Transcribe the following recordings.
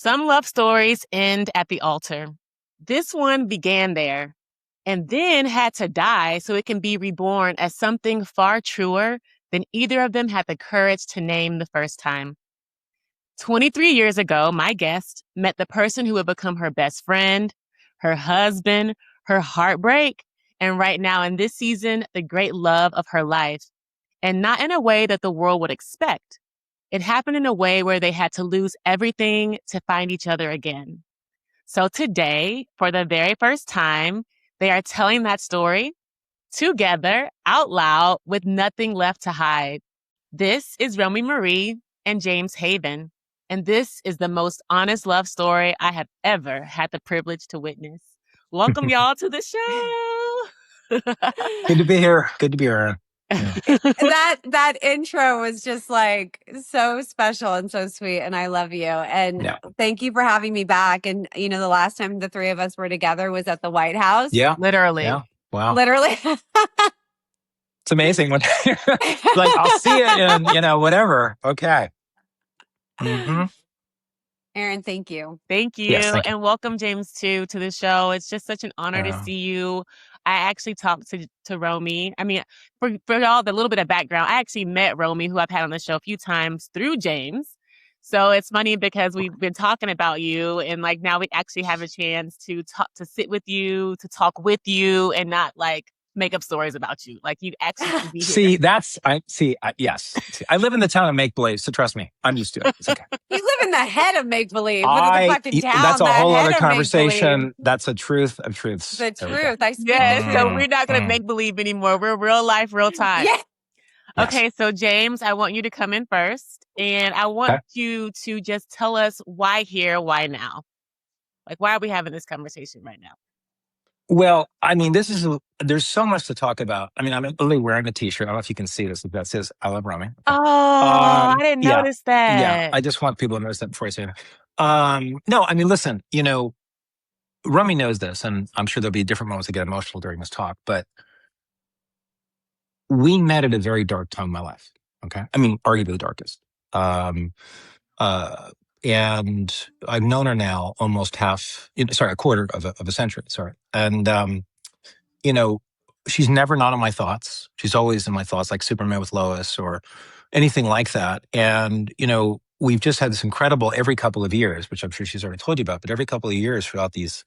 Some love stories end at the altar. This one began there and then had to die so it can be reborn as something far truer than either of them had the courage to name the first time. 23 years ago, my guest met the person who would become her best friend, her husband, her heartbreak, and right now in this season, the great love of her life. And not in a way that the world would expect. It happened in a way where they had to lose everything to find each other again. So today, for the very first time, they are telling that story together, out loud, with nothing left to hide. This is Romi Marie and James Haven, and this is the most honest love story I have ever had the privilege to witness. Welcome, y'all, to the show. Good to be here. Good to be here. Yeah. That intro was just like so special and so sweet, and I love you. And thank you for having me back. And you know, the last time the three of us were together was at the White House. Yeah, literally. Yeah. Wow, literally. It's amazing when like I'll see it and whatever. Okay. Mm-hmm. Erin, thank you. Thank you. Yes, thank you. And welcome, James, too, to the show. It's just such an honor to see you. I actually talked to Romi. I mean, for y'all, the little bit of background, I actually met Romi, who I've had on the show a few times through James. So it's funny because we've been talking about you, and like now we actually have a chance to talk, to sit with you, to talk with you, and not like make up stories about you. Like you actually can be here. Yes. I live in the town of make believe, so trust me, I'm used to it. It's okay. You live in the head of make believe. What is the fucking town? That's a whole other conversation. Make-believe. That's a truth of truths. The truth. I speak Yes, the so truth. we're not going to make believe anymore. We're real life, real time. Yeah. Okay, so James, I want you to come in first, and I want you to just tell us why here, why now? Like, why are we having this conversation right now? Well, I mean, there's so much to talk about. I mean, I'm literally wearing a t-shirt. I don't know if you can see this, but that says I love Romi. Okay. Oh, I didn't notice that. Yeah, I just want people to notice that before I say it. No, I mean, listen, Romi knows this, and I'm sure there'll be different moments that get emotional during this talk, but we met at a very dark time in my life. Okay. I mean, arguably the darkest. And I've known her now almost a quarter of a century. Sorry. And, she's never not in my thoughts. She's always in my thoughts, like Superman with Lois or anything like that. And, we've just had this incredible every couple of years, which I'm sure she's already told you about, but every couple of years throughout these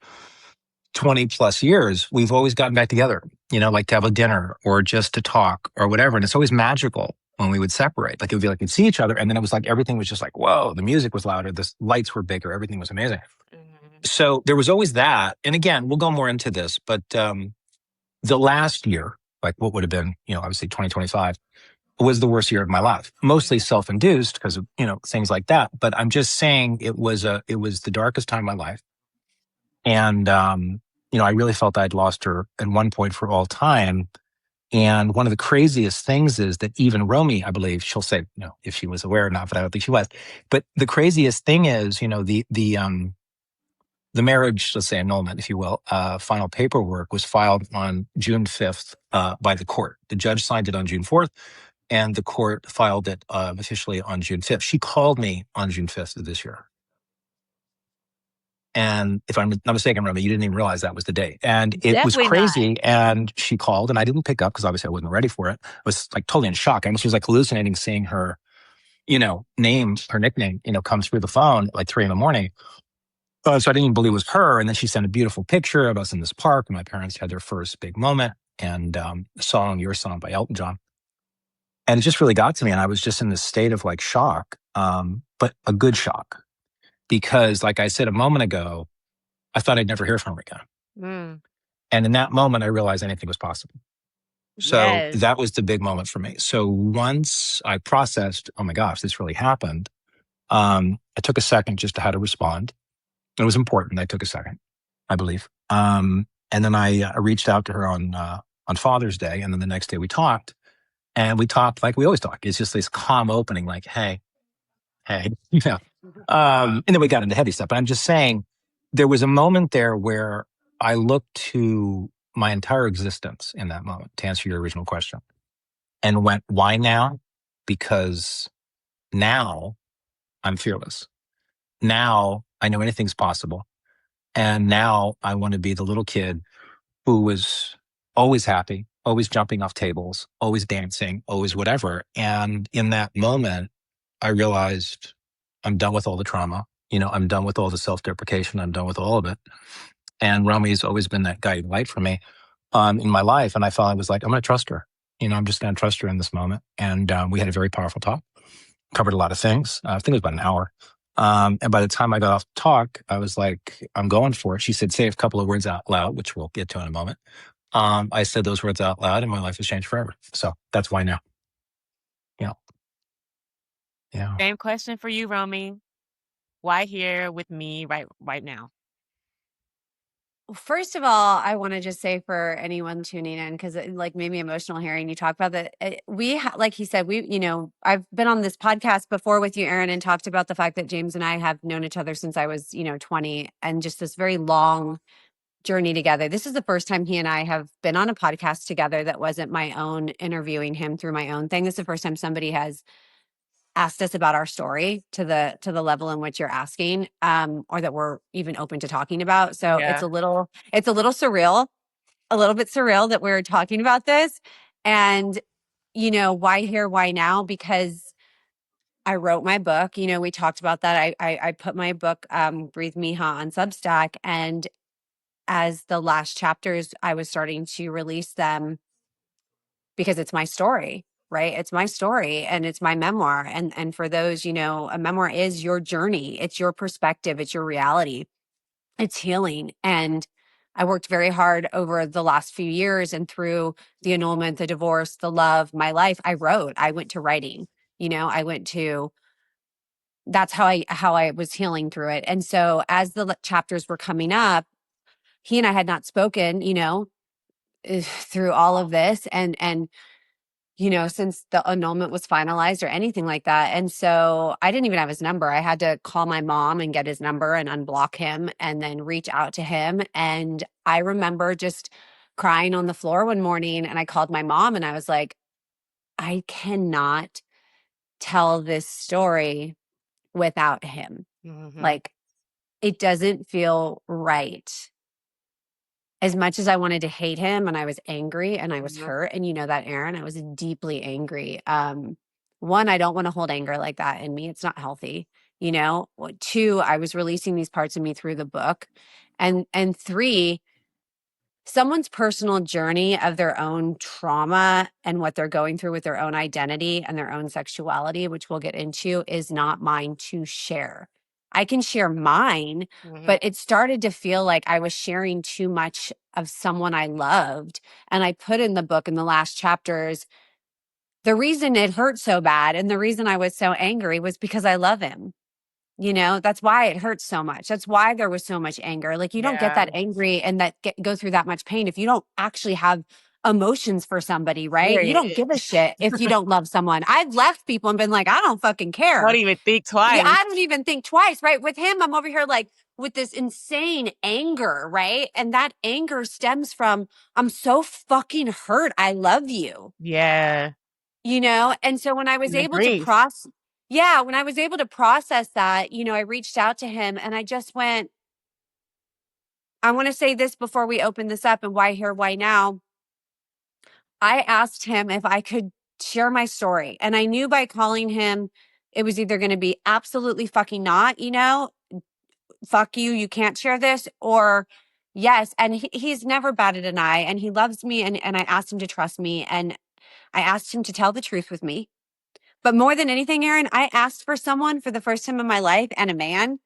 20 plus years, we've always gotten back together, like to have a dinner or just to talk or whatever. And it's always magical when we would separate. Like it would be like we'd see each other, and then it was like everything was just like, whoa, the music was louder, the lights were bigger, everything was amazing. So there was always that. And again, we'll go more into this, but the last year, like what would have been, obviously 2025, was the worst year of my life. Mostly self-induced because of, things like that. But I'm just saying it was the darkest time of my life. And, I really felt I'd lost her at one point for all time. And one of the craziest things is that even Romi, I believe, she'll say, if she was aware or not, but I don't think she was. But the craziest thing is, the marriage, let's say annulment, if you will, final paperwork was filed on June 5th by the court. The judge signed it on June 4th, and the court filed it officially on June 5th. She called me on June 5th of this year. And if I'm not mistaken, Romi, you didn't even realize that was the date. And it Definitely was crazy. not. And she called, and I didn't pick up because obviously I wasn't ready for it. I was like totally in shock. I mean, she was like hallucinating seeing her, name, her nickname, come through the phone at like 3 a.m. So I didn't even believe it was her. And then she sent a beautiful picture of us in this park. And my parents had their first big moment. And Your Song by Elton John. And it just really got to me. And I was just in this state of like shock, but a good shock. Because like I said a moment ago, I thought I'd never hear from her again. And in that moment, I realized anything was possible. So that was the big moment for me. So once I processed, oh my gosh, this really happened, I took a second just to how to respond. It was important. I took a second, I believe. And then I reached out to her on Father's Day. And then the next day we talked. And we talked like we always talk. It's just this calm opening, like, hey. And then we got into heavy stuff. But I'm just saying, there was a moment there where I looked to my entire existence in that moment, to answer your original question, and went, why now? Because now I'm fearless. Now I know anything's possible. And now I want to be the little kid who was always happy, always jumping off tables, always dancing, always whatever. And in that moment, I realized I'm done with all the trauma. I'm done with all the self-deprecation. I'm done with all of it. And Romi's always been that guiding light for me in my life. And I felt I was like, I'm going to trust her. I'm just going to trust her in this moment. And we had a very powerful talk, covered a lot of things. I think it was about an hour. And by the time I got off the talk, I was like, I'm going for it. She said, say a couple of words out loud, which we'll get to in a moment. I said those words out loud and my life has changed forever. So that's why now. Yeah. Same question for you, Romi. Why here with me right now? First of all, I want to just say for anyone tuning in, because it like made me emotional hearing you talk about that. Like he said, I've been on this podcast before with you, Erin, and talked about the fact that James and I have known each other since I was, 20, and just this very long journey together. This is the first time he and I have been on a podcast together that wasn't my own interviewing him through my own thing. This is the first time somebody has asked us about our story to the level in which you're asking, or that we're even open to talking about. So it's a little surreal, a little bit surreal that we're talking about this. And, why here, why now? Because I wrote my book. We talked about that. I put my book, Breathe Mija, on Substack. And as the last chapters, I was starting to release them because it's my story, right? It's my story and it's my memoir. And for those, a memoir is your journey. It's your perspective. It's your reality. It's healing. And I worked very hard over the last few years, and through the annulment, the divorce, the love, my life, I went to writing, that's how I was healing through it. And so as the chapters were coming up, he and I had not spoken, through all of this. And since the annulment was finalized or anything like that. And so I didn't even have his number. I had to call my mom and get his number and unblock him and then reach out to him. And I remember just crying on the floor one morning, and I called my mom and I was like, I cannot tell this story without him. Mm-hmm. Like, it doesn't feel right. As much as I wanted to hate him and I was angry and I was hurt, and that, Erin, I was deeply angry. One, I don't want to hold anger like that in me. It's not healthy. Two, I was releasing these parts of me through the book. And three, someone's personal journey of their own trauma and what they're going through with their own identity and their own sexuality, which we'll get into, is not mine to share. I can share mine, but it started to feel like I was sharing too much of someone I loved. And I put in the book, in the last chapters, the reason it hurt so bad and the reason I was so angry was because I love him. That's why it hurts so much. That's why there was so much anger. Like, you don't get that angry and go through that much pain if you don't actually have emotions for somebody, right? You don't give a shit if you don't love someone. I've left people and been like, I don't fucking care. Don't even think twice. Yeah, I don't even think twice, right? With him, I'm over here like with this insane anger, right? And that anger stems from, I'm so fucking hurt. I love you. Yeah. And so when I was able to process that, I reached out to him and I just went, I want to say this before we open this up, and why here, why now? I asked him if I could share my story. And I knew by calling him, it was either going to be absolutely fucking not, fuck you, you can't share this, or yes. And he's never batted an eye, and he loves me. And I asked him to trust me, and I asked him to tell the truth with me. But more than anything, Erin, I asked for someone for the first time in my life, and a man,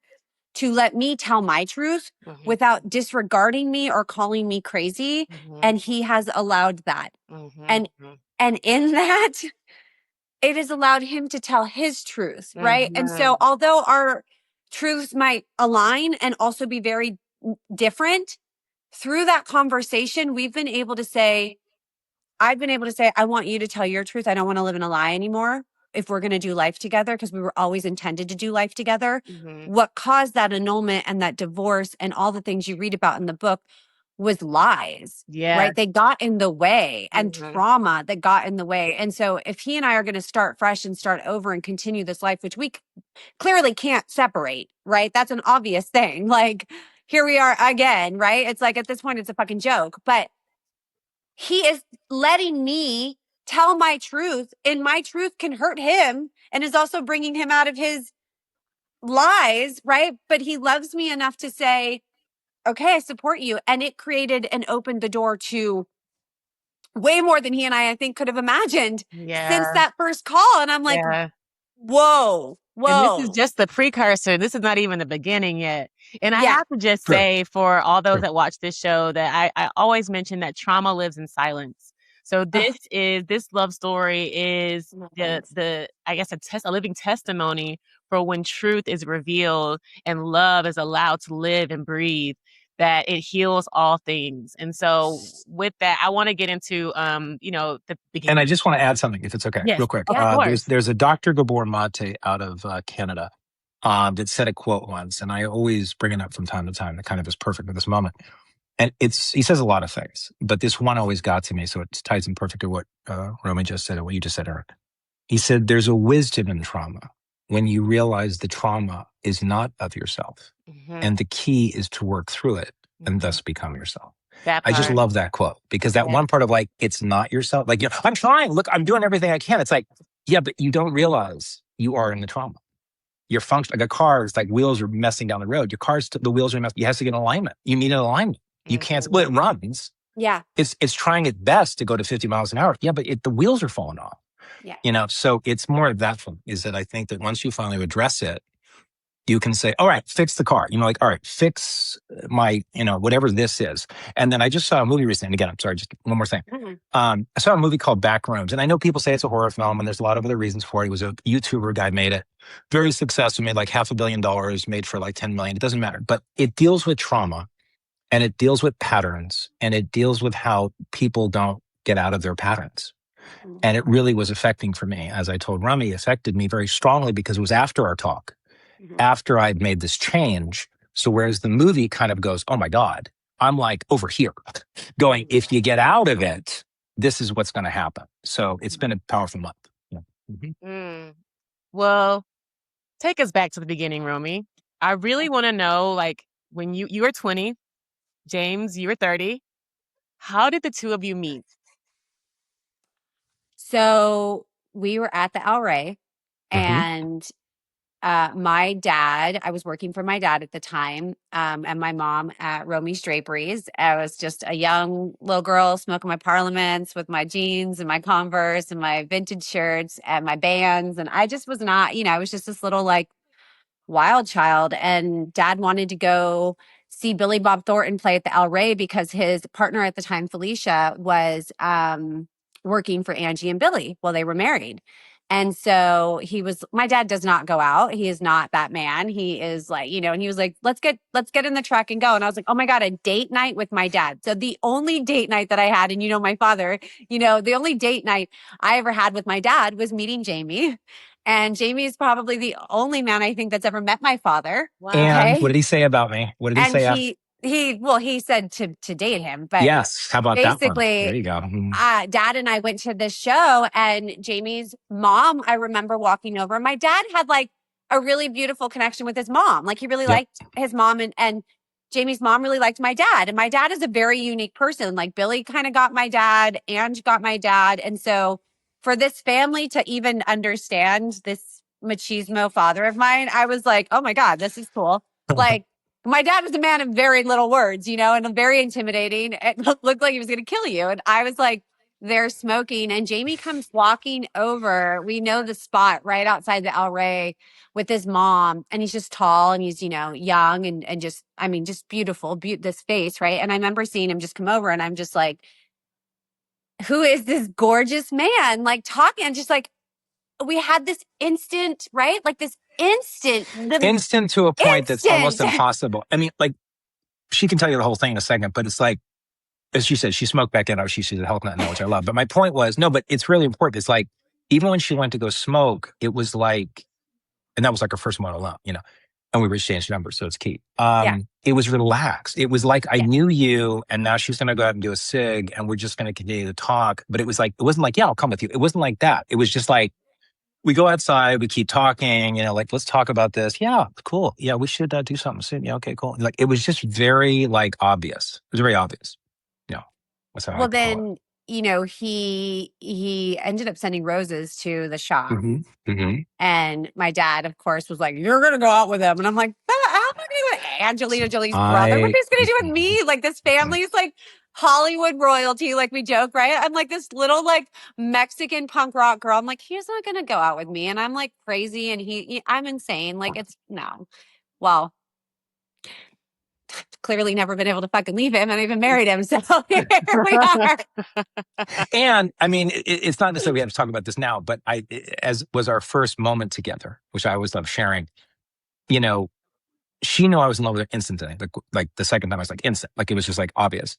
to let me tell my truth without disregarding me or calling me crazy. And he has allowed that. And in that, it has allowed him to tell his truth, right? And so although our truths might align and also be very different, through that conversation, I've been able to say, I want you to tell your truth. I don't want to live in a lie anymore. If we're going to do life together, because we were always intended to do life together. What caused that annulment and that divorce and all the things you read about in the book was lies. Yeah. Right. They got in the way and trauma that got in the way. And so if he and I are going to start fresh and start over and continue this life, which we clearly can't separate, right? That's an obvious thing. Like, here we are again, right? It's like at this point, it's a fucking joke. But he is letting me tell my truth, and my truth can hurt him and is also bringing him out of his lies, right? But he loves me enough to say, okay, I support you. And it created and opened the door to way more than he and I think, could have imagined since that first call. And I'm like, whoa. And this is just the precursor. This is not even the beginning yet. And I have to just say, for all those that watch this show, that I always mention that trauma lives in silence. So this love story is the I guess a living testimony for when truth is revealed and love is allowed to live and breathe, that it heals all things. And so with that, I want to get into, the beginning. And I just want to add something, if it's okay, real quick. There's a Dr. Gabor Mate out of Canada that said a quote once, and I always bring it up from time to time that kind of is perfect for this moment. And he says a lot of things, but this one always got to me, so it ties in perfect to what Romi just said and what you just said, Erin. He said, there's a wisdom in trauma when you realize the trauma is not of yourself. And the key is to work through it and thus become yourself. I just love that quote, because that one part of like, it's not yourself. Like, I'm trying, look, I'm doing everything I can. It's like, yeah, but you don't realize you are in the trauma. Your function, like a car, it's like wheels are messing down the road. Your car's, the wheels are messing. You have to get an alignment. You need an alignment. You can't, well, it runs. Yeah. It's trying its best to go to 50 miles an hour. Yeah, but the wheels are falling off. Yeah. So it's more of that one, is that I think that once you finally address it, you can say, all right, fix the car. All right, fix my, whatever this is. And then I just saw a movie recently. And again, I'm sorry, just one more thing. I saw a movie called Backrooms. And I know people say it's a horror film, and there's a lot of other reasons for it. It was a YouTuber guy made it. Very successful, made like $500 million, made for like 10 million. It doesn't matter. But it deals with trauma, and it deals with patterns, and it deals with how people don't get out of their patterns. And it really was affecting for me. As I told Romi, it affected me very strongly because it was after our talk, after I'd made this change. So whereas the movie kind of goes, oh my God, I'm like over here going, if you get out of it, this is what's going to happen. So it's been a powerful month. Well, take us back to the beginning, Romi. I really want to know, like, when you were 20, James, you were 30. How did the two of you meet? So we were at the El Rey, and my dad, I was working for my dad at the time, and my mom at Romi's Draperies. I was just a young little girl smoking my Parliaments with my jeans and my Converse and my vintage shirts and my bands. And I just was not, I was just this little like wild child. And dad wanted to go see Billy Bob Thornton play at the El Rey because his partner at the time, Felicia, was working for Angie and Billy while they were married. And so my dad does not go out. He is not that man. He is like, and he was like, let's get in the truck and go. And I was like, oh my God, a date night with my dad. So the only date night that I had, and my father, the only date night I ever had with my dad was meeting Jamie. And Jamie is probably the only man I think that's ever met my father. Wow. And what did he say about me? What did he say? He said to date him, but yes, how about that one? There you go. Dad and I went to this show, and Jamie's mom, I remember walking over. My dad had like a really beautiful connection with his mom. Like he really liked his mom, and Jamie's mom really liked my dad. And my dad is a very unique person. Like Billy kind of got my dad, Ange got my dad. And so for this family to even understand this machismo father of mine, I was like, oh my God, this is cool. Like, my dad was a man of very little words, and very intimidating. It looked like he was going to kill you. And I was like there smoking, and Jamie comes walking over. We know the spot right outside the El Rey with his mom. And he's just tall, and he's, young and just, just beautiful, this face. Right. And I remember seeing him just come over, and I'm just like, who is this gorgeous man? Like talking, and just like, we had this instant, right? Like this instant to a point that's almost impossible. I mean, like, she can tell you the whole thing in a second, but it's like, as she said, she smoked back in. She's a health nut now, which I love. But my point was, no, but it's really important. It's like, even when she went to go smoke, it was like, and that was like her first one alone, and we exchanged numbers, so it's key. Yeah. It was relaxed. It was like I Yeah. knew you, and now she's going to go out and do a cig, and we're just going to continue to talk. But it wasn't like, yeah, I'll come with you. It wasn't like that. It was just like, we go outside, we keep talking, like, let's talk about this. Yeah, cool. Yeah, we should do something soon. Yeah, okay, cool. Like, it was just very like obvious. It was very obvious. That's how I Well, could call it. then, he ended up sending roses to the shop. And my dad, of course, was like, "You're gonna go out with him," and I'm like, "How am I gonna go with Angelina Jolie's brother? What is gonna do with me? Like, this family's like Hollywood royalty, like we joke, right? I'm like this little like Mexican punk rock girl. I'm like, he's not gonna go out with me, and I'm like crazy, and I'm insane. Like, it's no. Well, clearly never been able to fucking leave him, and I even married him. So here we are. And I mean, it's not necessarily we have to talk about this now, but as was our first moment together, which I always love sharing, she knew I was in love with her instantly. Like the second time I was like instant, like it was just like obvious.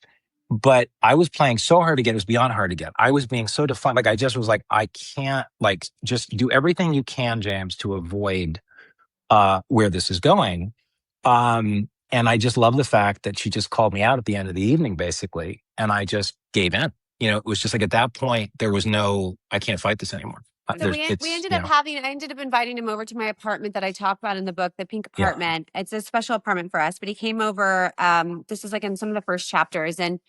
But I was playing so hard to get, it was beyond hard to get. I was being so defiant. Like I just was like, I can't, like, just do everything you can, James, to avoid where this is going. And I just love the fact that she just called me out at the end of the evening, basically. And I just gave in. It was just like at that point, there was no, I can't fight this anymore. So we ended up I ended up inviting him over to my apartment that I talk about in the book, the pink apartment. Yeah. It's a special apartment for us, but he came over. This is like in some of the first chapters, and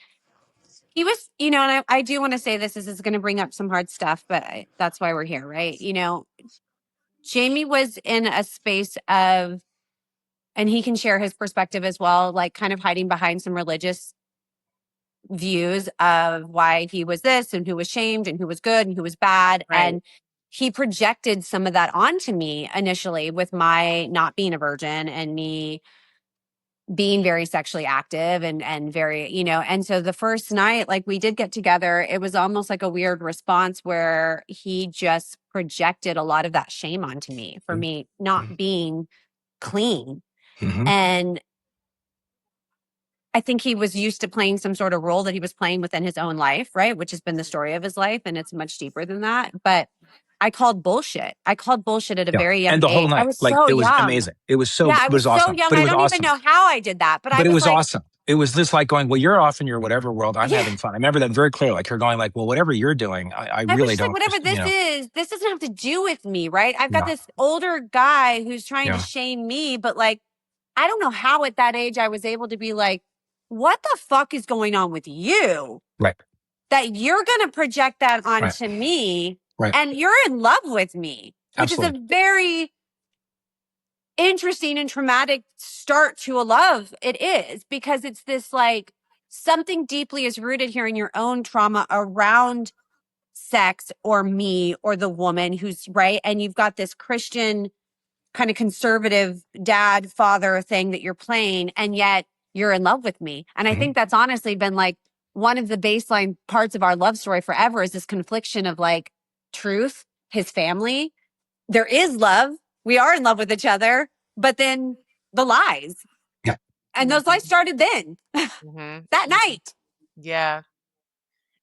he was, and I do want to say this is going to bring up some hard stuff, but that's why we're here, right? Jamie was in a space of, and he can share his perspective as well, like kind of hiding behind some religious views of why he was this and who was shamed and who was good and who was bad. Right. And he projected some of that onto me initially with my not being a virgin and me being very sexually active and very, and so the first night, like we did get together, it was almost like a weird response where he just projected a lot of that shame onto me for me not being clean. And I think he was used to playing some sort of role that he was playing within his own life, right? Which has been the story of his life. And it's much deeper than that. But I called bullshit. At a very young age. And the whole night, I was like, so it was young. amazing. It was so, I was so awesome. young. But it I was don't awesome. even know how I did that. But it was like, awesome. It was just like going, well, you're off in your whatever world. I'm having fun. I remember that very clearly. Like her going like, well, whatever you're doing, I really don't. Like, whatever this is, this doesn't have to do with me, right? I've got this older guy who's trying to shame me. But like, I don't know how at that age I was able to be like, what the fuck is going on with you? Right. That you're going to project that onto me. Right. And you're in love with me, which Absolutely. is a very interesting and traumatic start to a love. It is, because it's this like something deeply is rooted here in your own trauma around sex or me or the woman who's right. And you've got this Christian kind of conservative dad, father thing that you're playing, and yet you're in love with me. And I think that's honestly been like one of the baseline parts of our love story forever is this confliction of like truth, his family. There is love. We are in love with each other, but then the lies. Yeah. And those lies started then, that night. Yeah.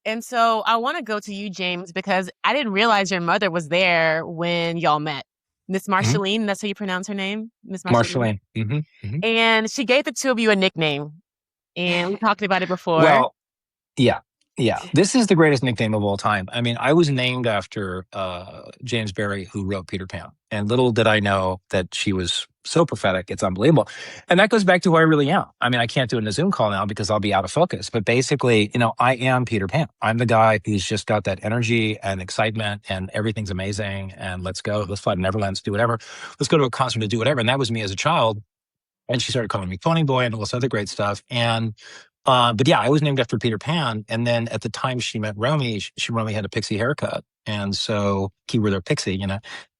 And so I want to go to you, James, because I didn't realize your mother was there when y'all met. Miss Marceline, that's how you pronounce her name? Miss Marceline. And she gave the two of you a nickname. And we talked about it before. Well, yeah. This is the greatest nickname of all time. I mean, I was named after James Barrie, who wrote Peter Pan. And little did I know that she was so prophetic. It's unbelievable. And that goes back to who I really am. I mean, I can't do it in a Zoom call now because I'll be out of focus. But basically, I am Peter Pan. I'm the guy who's just got that energy and excitement and everything's amazing. And let's go. Let's fly to Neverland. Let's do whatever. Let's go to a concert to do whatever. And that was me as a child. And she started calling me Pony Boy and all this other great stuff. And but yeah, I was named after Peter Pan. And then at the time she met Romi, Romi had a pixie haircut. And so keyword there, pixie,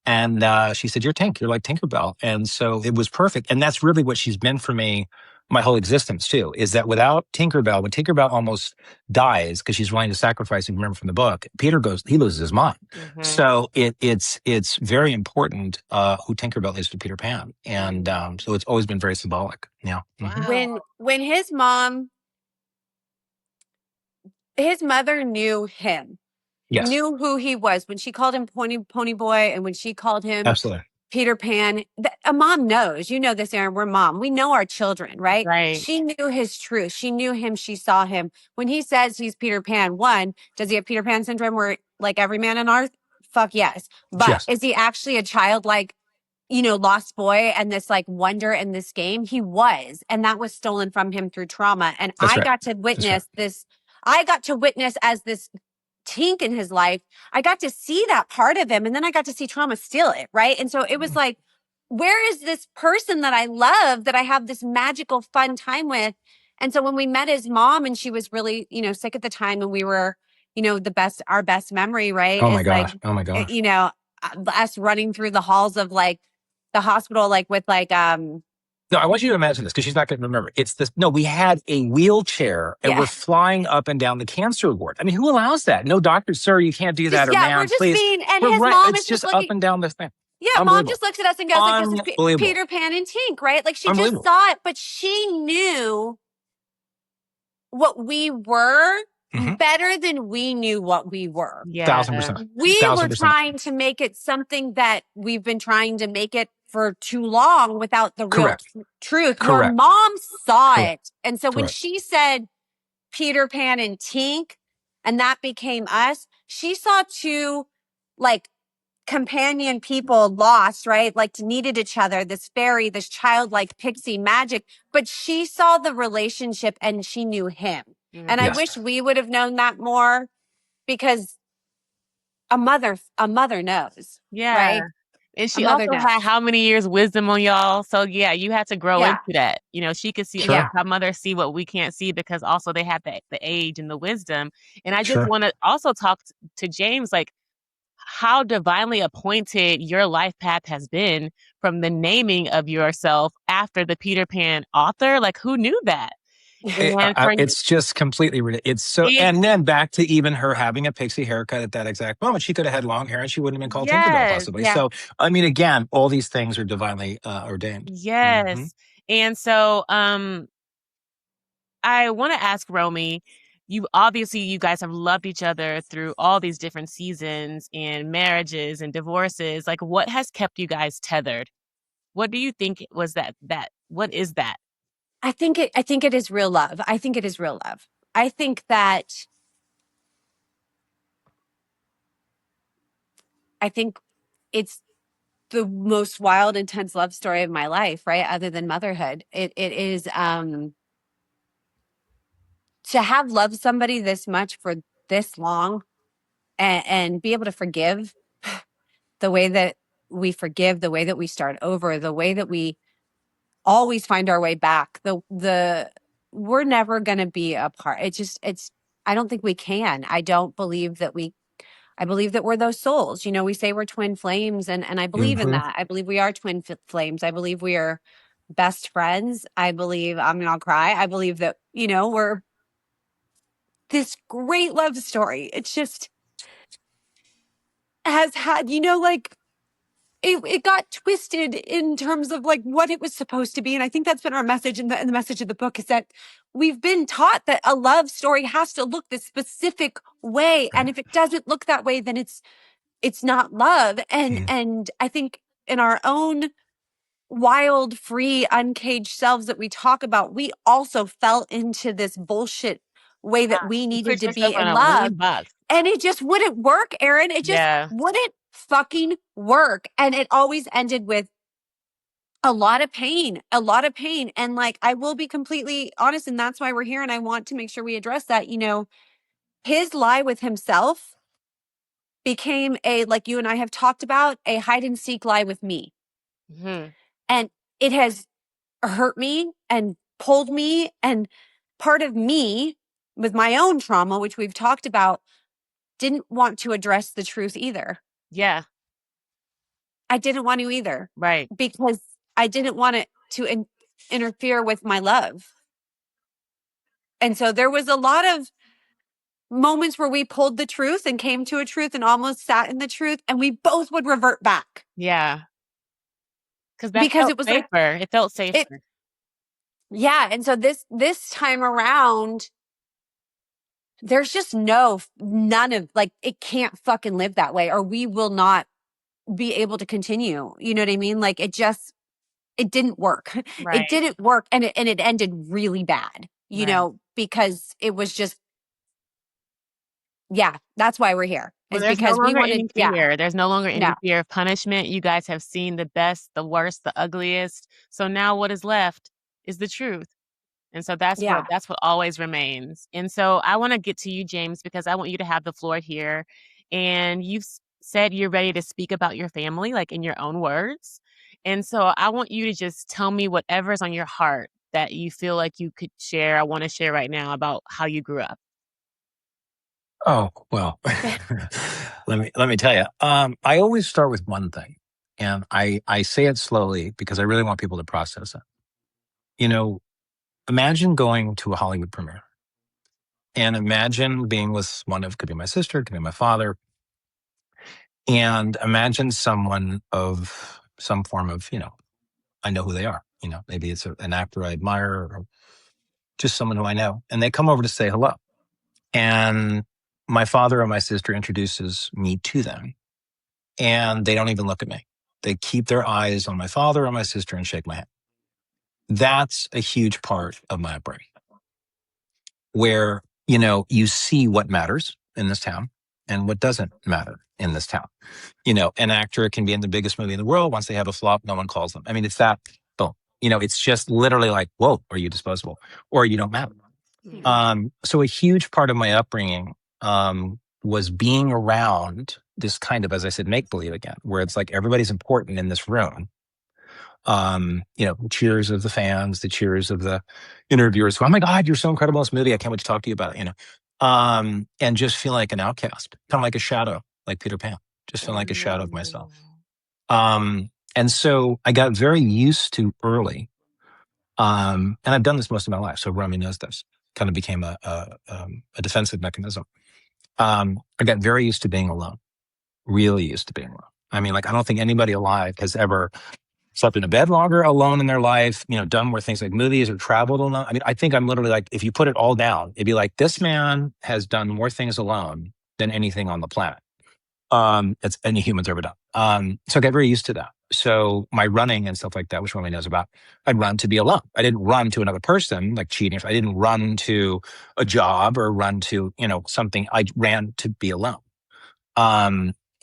And she said, you're Tink, you're like Tinkerbell. And so it was perfect. And that's really what she's been for me my whole existence too, is that without Tinkerbell, when Tinkerbell almost dies because she's willing to sacrifice, and remember from the book, Peter he loses his mind. So it's very important who Tinkerbell is to Peter Pan. And so it's always been very symbolic. Yeah. Wow. When his mother knew him, knew who he was, when she called him Pony Boy and when she called him Absolutely Peter Pan, a mom knows, you know this, Erin, we're mom. We know our children, right? Right. She knew his truth. She knew him. She saw him. When he says he's Peter Pan, one, does he have Peter Pan syndrome where like every man on earth? Fuck yes. But Yes. is he actually a childlike, lost boy and this like wonder in this game? He was. And that was stolen from him through trauma. And That's I right. got to That's right. witness this. I got to witness as this kink in his life. I got to see that part of him, and then I got to see trauma steal it, right? And so it was like, where is this person that I love, that I have this magical fun time with? And so when we met his mom, and she was really, sick at the time, and we were, our best memory, right, Oh my is like, gosh. Oh my gosh. us running through the halls of like the hospital, like with like No, I want you to imagine this because she's not going to remember. It's this. No, we had a wheelchair and yeah. we're flying up and down the cancer ward. I mean, who allows that? No, doctor, sir, you can't do that. Or We're ma'am, just please. being, and We're his right. mom It's is just just up looking. and down the thing. Yeah, mom just looks at us and goes like, this is Unbelievable. Peter Pan and Tink, right? Like she just Unbelievable. saw it, but she knew what we were better than we knew what we were. Yeah. 1,000%. We were 1,000%. trying to make it something that we've been trying to make it for too long without the real Correct. truth. Where Correct. mom saw Correct. it. And so when Correct. she said Peter Pan and Tink, and that became us, she saw two like companion people lost, right? Like needed each other, this fairy, this childlike pixie magic, but she saw the relationship and she knew him. And I Yes. wish we would have known that more, because a mother knows. Yeah. Right? And she A mother also had knows. how many years wisdom on y'all? So yeah, you had to grow Yeah. into that. She could see, Sure. our mother see what we can't see, because also they have the age and the wisdom. And I just Sure. want to also talk to James, like how divinely appointed your life path has been, from the naming of yourself after the Peter Pan author. Like, who knew that? And for It's just completely ridiculous. It's so, and then back to even her having a pixie haircut at that exact moment. She could have had long hair and she wouldn't have been called Tinkerbell, yes, possibly. Yeah. So, I mean, again, all these things are divinely ordained. yes. And so, I want to ask Romi, you guys have loved each other through all these different seasons and marriages and divorces. Like, what has kept you guys tethered? What do you think was that what is that? I think it is real love. I think it is real love. I think it's the most wild, intense love story of my life, right? Other than motherhood. It is to have loved somebody this much for this long, and be able to forgive the way that we forgive, the way that we start over, the way that we always find our way back. We're never going to be apart. I don't think we can. I believe that we're those souls. We say we're twin flames, and I believe in that. I believe we are twin flames. I believe we are best friends. I mean, I'll cry. I believe that, we're this great love story. It's just has had, like, it got twisted in terms of like what it was supposed to be. And I think that's been our message, and the message of the book is that we've been taught that a love story has to look this specific way. And if it doesn't look that way, then it's not love. And I think in our own wild, free, uncaged selves that we talk about, we also fell into this bullshit way that we You needed put to yourself be in in a love. weird box. And it just wouldn't work, Erin. It just wouldn't fucking work. And it always ended with a lot of pain. And like, I will be completely honest, and that's why we're here. And I want to make sure we address that. His lie with himself became like you and I have talked about, a hide and seek lie with me. And it has hurt me and pulled me. And part of me, with my own trauma, which we've talked about, didn't want to address the truth either. Yeah. I didn't want to either. Right. Because I didn't want it to interfere with my love. And so there was a lot of moments where we pulled the truth and came to a truth and almost sat in the truth, and we both would revert back. Yeah. Because it was safer. like, it felt safer. Yeah. And so this time around, there's just none of, like, it can't fucking live that way, or we will not be able to continue. You know what I mean? Like it didn't work. Right. It didn't work, and it ended really bad, you Right. know, because it was just, yeah, that's why we're here. Well, Is there's no because we longer any wanted, yeah, fear. There's no longer any no, fear of punishment. You guys have seen the best, the worst, the ugliest. So now what is left is the truth. And so yeah. that's what always remains. And so I want to get to you, James, because I want you to have the floor here. And you've said you're ready to speak about your family, like in your own words. And so I want you to just tell me whatever's on your heart that you feel like you could share. I want to share right now about how you grew up. Oh, well, let me tell you. I always start with one thing, and I say it slowly because I really want people to process it. You know, imagine going to a Hollywood premiere, and imagine being with could be my sister, could be my father, and imagine someone of some form of, I know who they are. Maybe it's an actor I admire or just someone who I know, and they come over to say hello. And my father or my sister introduces me to them, and they don't even look at me. They keep their eyes on my father or my sister and shake my hand. That's a huge part of my upbringing, where, you see what matters in this town and what doesn't matter in this town. An actor can be in the biggest movie in the world. Once they have a flop, no one calls them. I mean, it's that, boom. It's just literally like, whoa, are you disposable or you don't matter? So a huge part of my upbringing was being around this kind of, as I said, make believe again, where it's like everybody's important in this room. Cheers of the fans, the cheers of the interviewers. Oh my God, you're so incredible in this movie. I can't wait to talk to you about it. And just feel like an outcast, kind of like a shadow, like Peter Pan, just feel like a shadow of myself. And so I got very used to early, and I've done this most of my life. So Romi knows this. Kind of became a defensive mechanism. I got very used to being alone, really used to being alone. I mean, like, I don't think anybody alive has ever slept in a bed longer alone in their life, done more things like movies or traveled alone. I mean, I think I'm literally like, if you put it all down, it'd be like, this man has done more things alone than anything on the planet. That's any human's ever done. So I got very used to that. So my running and stuff like that, which Romi knows about, I'd run to be alone. I didn't run to another person, like cheating. I didn't run to a job or run to, something. I ran to be alone.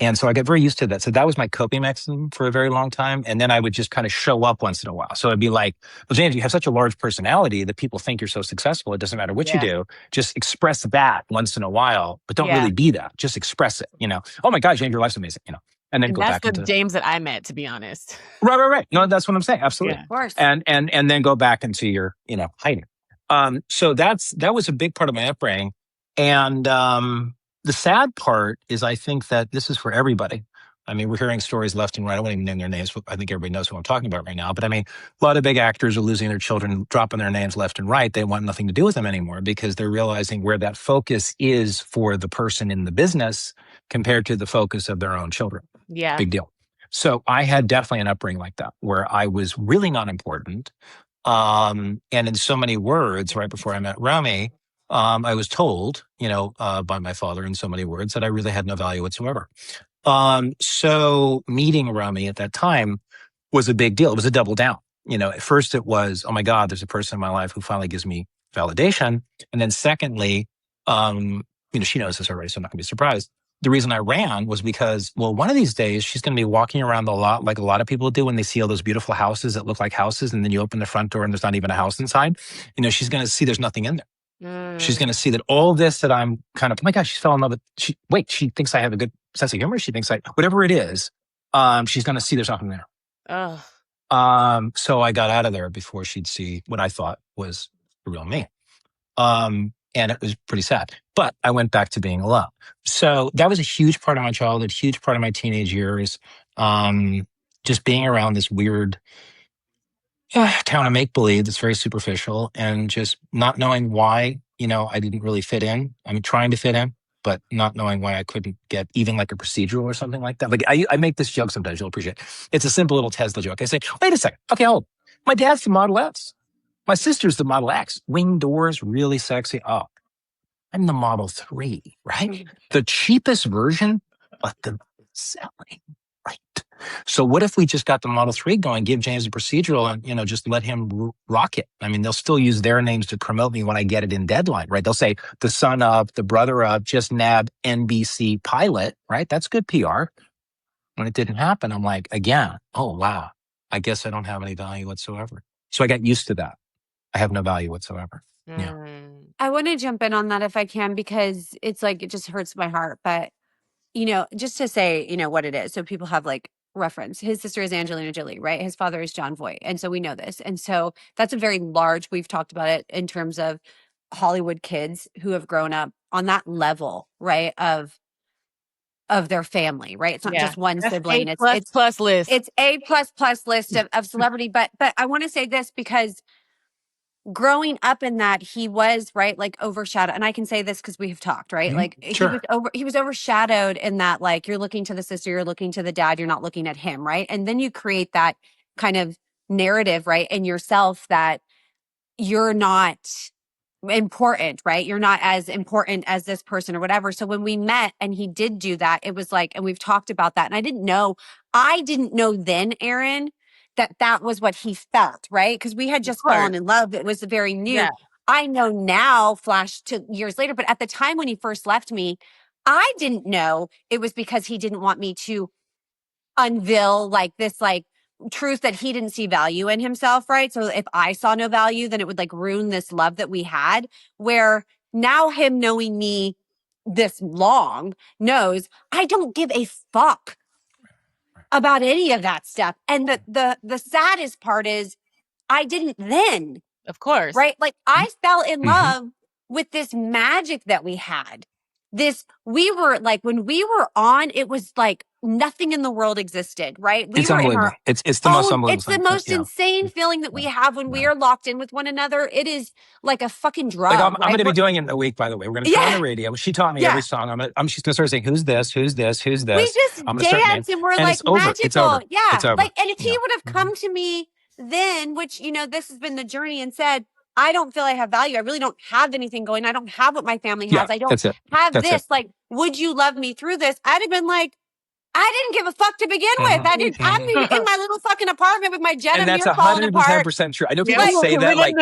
And so I got very used to that. So that was my coping mechanism for a very long time. And then I would just kind of show up once in a while. So it'd be like, well, James, you have such a large personality that people think you're so successful. It doesn't matter what you do. Just express that once in a while, but don't really be that. Just express it, Oh my God, James, your life's amazing, And then go back into the James that I met, to be honest. Right. No, that's what I'm saying. Absolutely. Of course. And then go back into your, hiding. So that was a big part of my upbringing. And the sad part is, I think that this is for everybody. I mean, we're hearing stories left and right. I won't even name their names, but I think everybody knows who I'm talking about right now. But I mean, a lot of big actors are losing their children, dropping their names left and right. They want nothing to do with them anymore because they're realizing where that focus is for the person in the business compared to the focus of their own children. Yeah. Big deal. So I had definitely an upbringing like that where I was really not important. And in so many words, right before I met Romi, I was told, by my father in so many words that I really had no value whatsoever. So meeting Romi at that time was a big deal. It was a double down. At first it was, oh my God, there's a person in my life who finally gives me validation. And then secondly, she knows this already, so I'm not gonna be surprised. The reason I ran was because, well, one of these days she's going to be walking around the lot like a lot of people do when they see all those beautiful houses that look like houses, and then you open the front door and there's not even a house inside. She's going to see there's nothing in there. She's going to see that all this that I'm kind of, oh my gosh, she fell in love with. She thinks I have a good sense of humor. She thinks whatever it is, she's going to see there's nothing there. So I got out of there before she'd see what I thought was the real me. And it was pretty sad, but I went back to being alone. So that was a huge part of my childhood, huge part of my teenage years. Just being around this weird town of make-believe that's very superficial and just not knowing why, I didn't really fit in. I'm trying to fit in, but not knowing why I couldn't get even like a procedural or something like that. Like I make this joke sometimes, you'll appreciate it. It's a simple little Tesla joke. I say, wait a second. Okay, hold. My dad's the Model S. My sister's the Model X. Wing doors, really sexy. Oh, I'm the Model 3, right? The cheapest version, but the selling. Right. So what if we just got the Model 3 going, give James a procedural and, just let him rock it? I mean, they'll still use their names to promote me when I get it in Deadline, right? They'll say the son of, the brother of, just nab NBC pilot, right? That's good PR. When it didn't happen, I'm like, again, oh, wow, I guess I don't have any value whatsoever. So I got used to that. I have no value whatsoever. Yeah. I want to jump in on that if I can, because it's like, it just hurts my heart. But, just to say, what it is. So people have like reference. His sister is Angelina Jolie, right? His father is Jon Voight. And so we know this. And so that's a very large, we've talked about it in terms of Hollywood kids who have grown up on that level, right? Of their family, right? It's not just one That's sibling. A++ list. It's A++ list of celebrity. But I want to say this because growing up in that, he was right, like overshadowed. And I can say this because we have talked, right? Like Sure. he was overshadowed in that, like, you're looking to the sister, you're looking to the dad, you're not looking at him, right? And then you create that kind of narrative, right, in yourself that you're not important, right? You're not as important as this person or whatever. So when we met and he did do that, it was like, and we've talked about that. And I didn't know then, Erin, that was what he felt, right? Because we had just fallen in love. It was very new. Yeah. I know now, flash to years later, but at the time when he first left me, I didn't know it was because he didn't want me to unveil like this, like, truth that he didn't see value in himself, right? So if I saw no value, then it would like ruin this love that we had. Where now him knowing me this long knows I don't give a fuck about any of that stuff. And the saddest part is I didn't then. Of course. Right? Like I fell in love with this magic that we had. We were like, when we were on, it was like nothing in the world existed, right? It's unbelievable. It's the most unbelievable It's the thing. most insane feeling that we have when we are locked in with one another. It is like a fucking drug. Like I'm right? going to be doing it in a week, by the way. We're going to turn on the radio. She taught me every song. She's going to start saying, who's this, who's this, who's this. We just dance and we're like magical. It's over. Yeah. It's over. Like, and if he would have come to me then, which, this has been the journey, and said, I don't feel I have value. I really don't have anything going. I don't have what my family has. I don't have this. Like, would you love me through this? I'd have been like, I didn't give a fuck to begin with. I'm in my little fucking apartment with my Jetta and that's mirror falling apart. 110% true. I know people say that like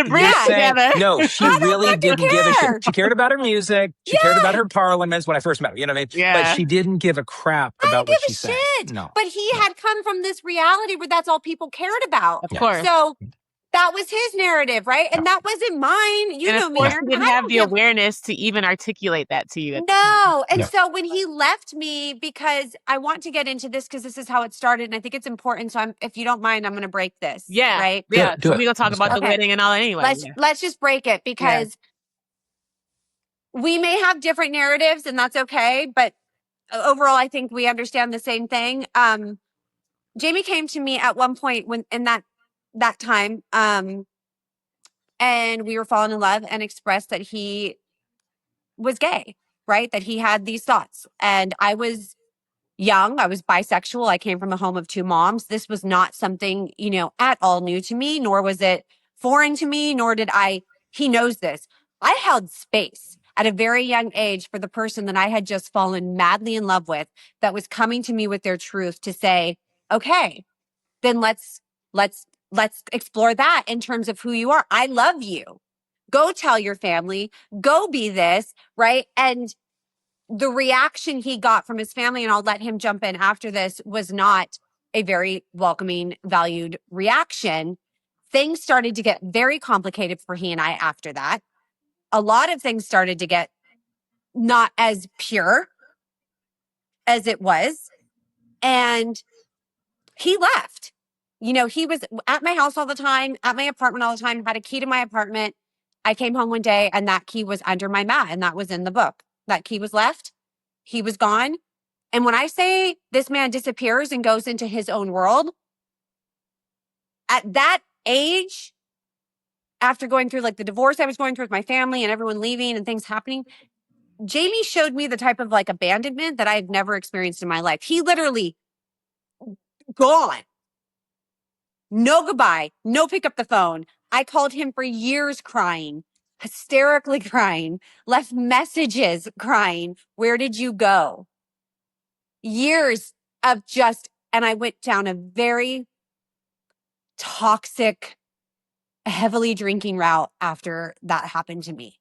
no, she really didn't give a shit. She cared about her music. She cared about her parliaments when I first met her. You know what I mean? Yeah. But she didn't give a crap about what she said. No. But he had come from this reality where that's all people cared about. Of course. So that was his narrative, right? And that wasn't mine. You know me. He didn't have the awareness to even articulate that to you. No. And so when he left me, because I want to get into this because this is how it started, and I think it's important. So if you don't mind, I'm going to break this. Yeah. Right? Yeah. So we're going to talk about the wedding and all anyway. Let's just break it because we may have different narratives and that's okay. But overall, I think we understand the same thing. Jamie came to me at one point when in that time, and we were falling in love, and expressed that he was gay, right? That he had these thoughts. And I was young. I was bisexual. I came from a home of two moms. This was not something, at all new to me, nor was it foreign to me, nor did he knows this. I held space at a very young age for the person that I had just fallen madly in love with, that was coming to me with their truth, to say, okay, then let's explore that in terms of who you are. I love you. Go tell your family, go be this, right? And the reaction he got from his family, and I'll let him jump in after this, was not a very welcoming, valued reaction. Things started to get very complicated for he and I after that. A lot of things started to get not as pure as it was. And he left. He was at my house all the time, at my apartment all the time, had a key to my apartment. I came home one day and that key was under my mat, and that was in the book. That key was left. He was gone. And when I say this man disappears and goes into his own world, at that age, after going through like the divorce I was going through with my family and everyone leaving and things happening, Jamie showed me the type of like abandonment that I've never experienced in my life. He literally gone. No goodbye, no pick up the phone. I called him for years crying, hysterically crying, left messages crying. Where did you go? Years of just And I went down a very toxic, heavily drinking route after that happened to me.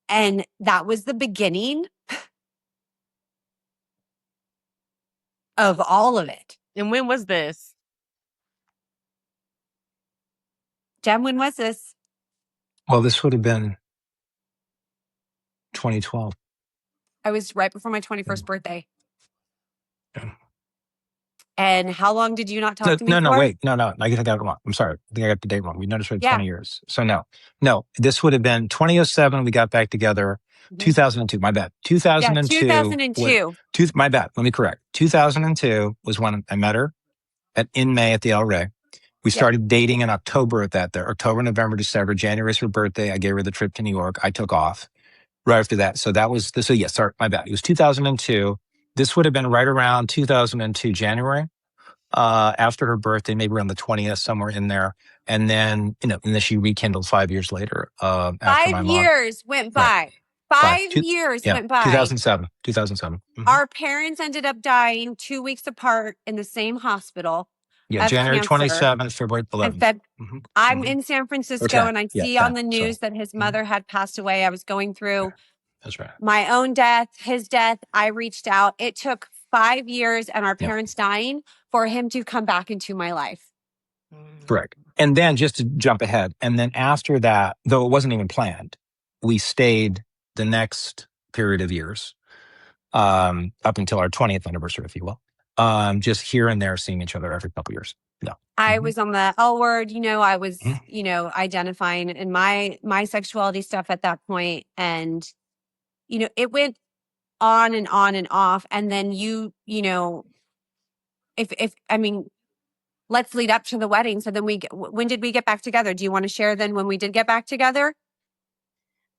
And that was the beginning of all of it. And when was this? Jen, when was this? Well, this would have been 2012. I was right before my 21st birthday. Yeah. And how long did you not talk to me No, for? wait. No. I got it wrong. I'm sorry. I think I got the date wrong. We noticed for 20 Yeah. years. So no, this would have been 2007. We got back together. 2002. My bad. 2002. 2002. My bad. Let me correct. 2002 was when I met her in May at the El Rey. We started dating in October at that there. October, November, December, January is her birthday. I gave her the trip to New York. I took off right after that. So that was so yes, sorry, my bad. It was 2002. This would have been right around 2002, January. After her birthday, maybe around the 20th, somewhere in there. And then, and then she rekindled 5 years later. After my 5 mom. years went by. Right. 5 years went by. 2007. 2007. Mm-hmm. Our parents ended up dying 2 weeks apart in the same hospital. Yeah, January 27th, February 11th. I'm in San Francisco and I see on the news that his mother had passed away. I was going through That's right. my own death, his death. I reached out. It took 5 years and our parents dying for him to come back into my life. Correct. And then just to jump ahead, and then after that, though it wasn't even planned, we stayed the next period of years, up until our 20th anniversary, if you will. Just here and there, seeing each other every couple of years. No. I was on the L word, I was, identifying in my sexuality stuff at that point. And, it went on and on and off. And then let's lead up to the wedding. So then when did we get back together? Do you want to share then when we did get back together?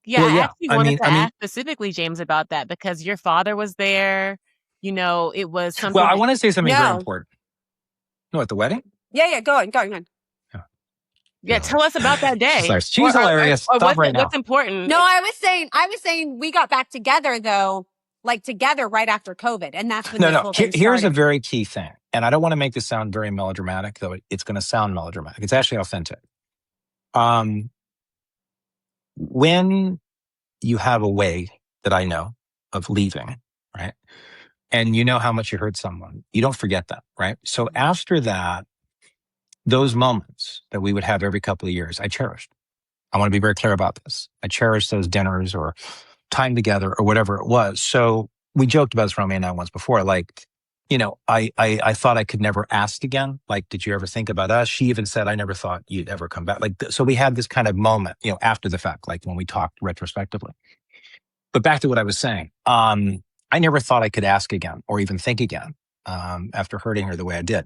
Yeah, I actually wanted to ask specifically, James, about that because your father was there. It was something. Well, I want to say something very important. No, at the wedding? Yeah, go on. Yeah, tell us about that day. She's hilarious. Stop right now. What's important? No, I was saying we got back together though, like together right after COVID, and that's when this whole thing started. Here's a very key thing, and I don't want to make this sound very melodramatic, though it's going to sound melodramatic. It's actually authentic. When you have a way that I know of leaving, right? And you know how much you hurt someone, you don't forget that, right? So after that, those moments that we would have every couple of years, I cherished. I want to be very clear about this. I cherished those dinners or time together or whatever it was. So we joked about this, Romi and I, once before. Like, I thought I could never ask again. Like, did you ever think about us? She even said, I never thought you'd ever come back. Like, so we had this kind of moment, after the fact, like when we talked retrospectively. But back to what I was saying, I never thought I could ask again or even think again after hurting her the way I did.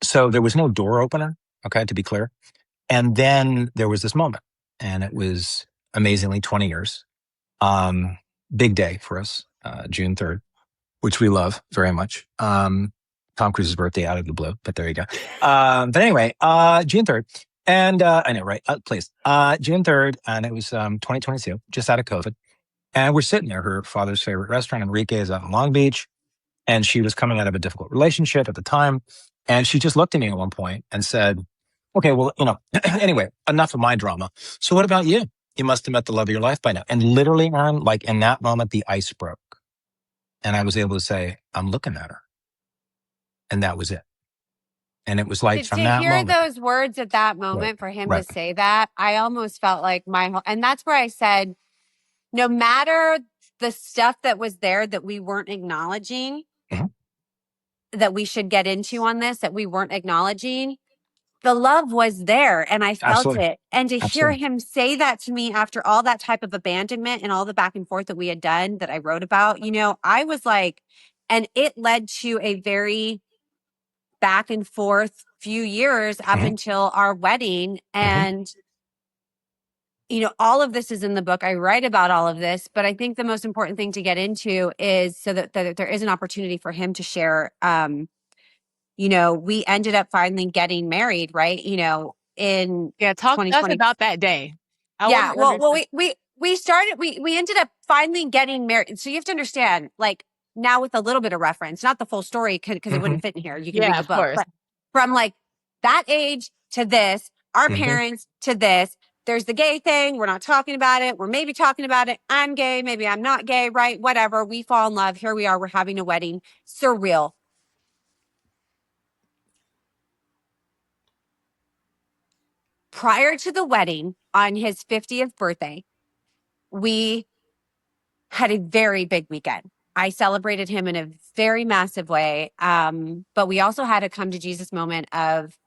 So there was no door opener, okay, to be clear. And then there was this moment, and it was amazingly 20 years. Big day for us, June 3rd, which we love very much. Tom Cruise's birthday out of the blue, but there you go. But anyway, June 3rd. And I know, right? Please. June 3rd, and it was 2022, just out of COVID. And we're sitting there, her father's favorite restaurant, Enrique, is out in Long Beach. And she was coming out of a difficult relationship at the time. And she just looked at me at one point and said, okay, well, anyway, enough of my drama. So what about you? You must have met the love of your life by now. And literally, Erin, like in that moment, the ice broke. And I was able to say, I'm looking at her. And that was it. And it was like from that moment. To hear those words at that moment, for him to say that, I almost felt like and that's where I said, no matter the stuff that was there that we weren't acknowledging, that we should get into on this, that we weren't acknowledging, the love was there and I felt it. And to hear him say that to me after all that type of abandonment and all the back and forth that we had done that I wrote about, I was like, and it led to a very back and forth few years up until our wedding. And all of this is in the book. I write about all of this, but I think the most important thing to get into is so that there is an opportunity for him to share. We ended up finally getting married, right? In talk to us about that day. We ended up finally getting married. So you have to understand, like now with a little bit of reference, not the full story because it wouldn't fit in here. You can read the of book, course. but from like that age to this, our parents to this, there's the gay thing. We're not talking about it. We're maybe talking about it. I'm gay. Maybe I'm not gay, right? Whatever. We fall in love. Here we are. We're having a wedding. Surreal. Prior to the wedding on his 50th birthday, we had a very big weekend. I celebrated him in a very massive way. But we also had a come to Jesus moment of,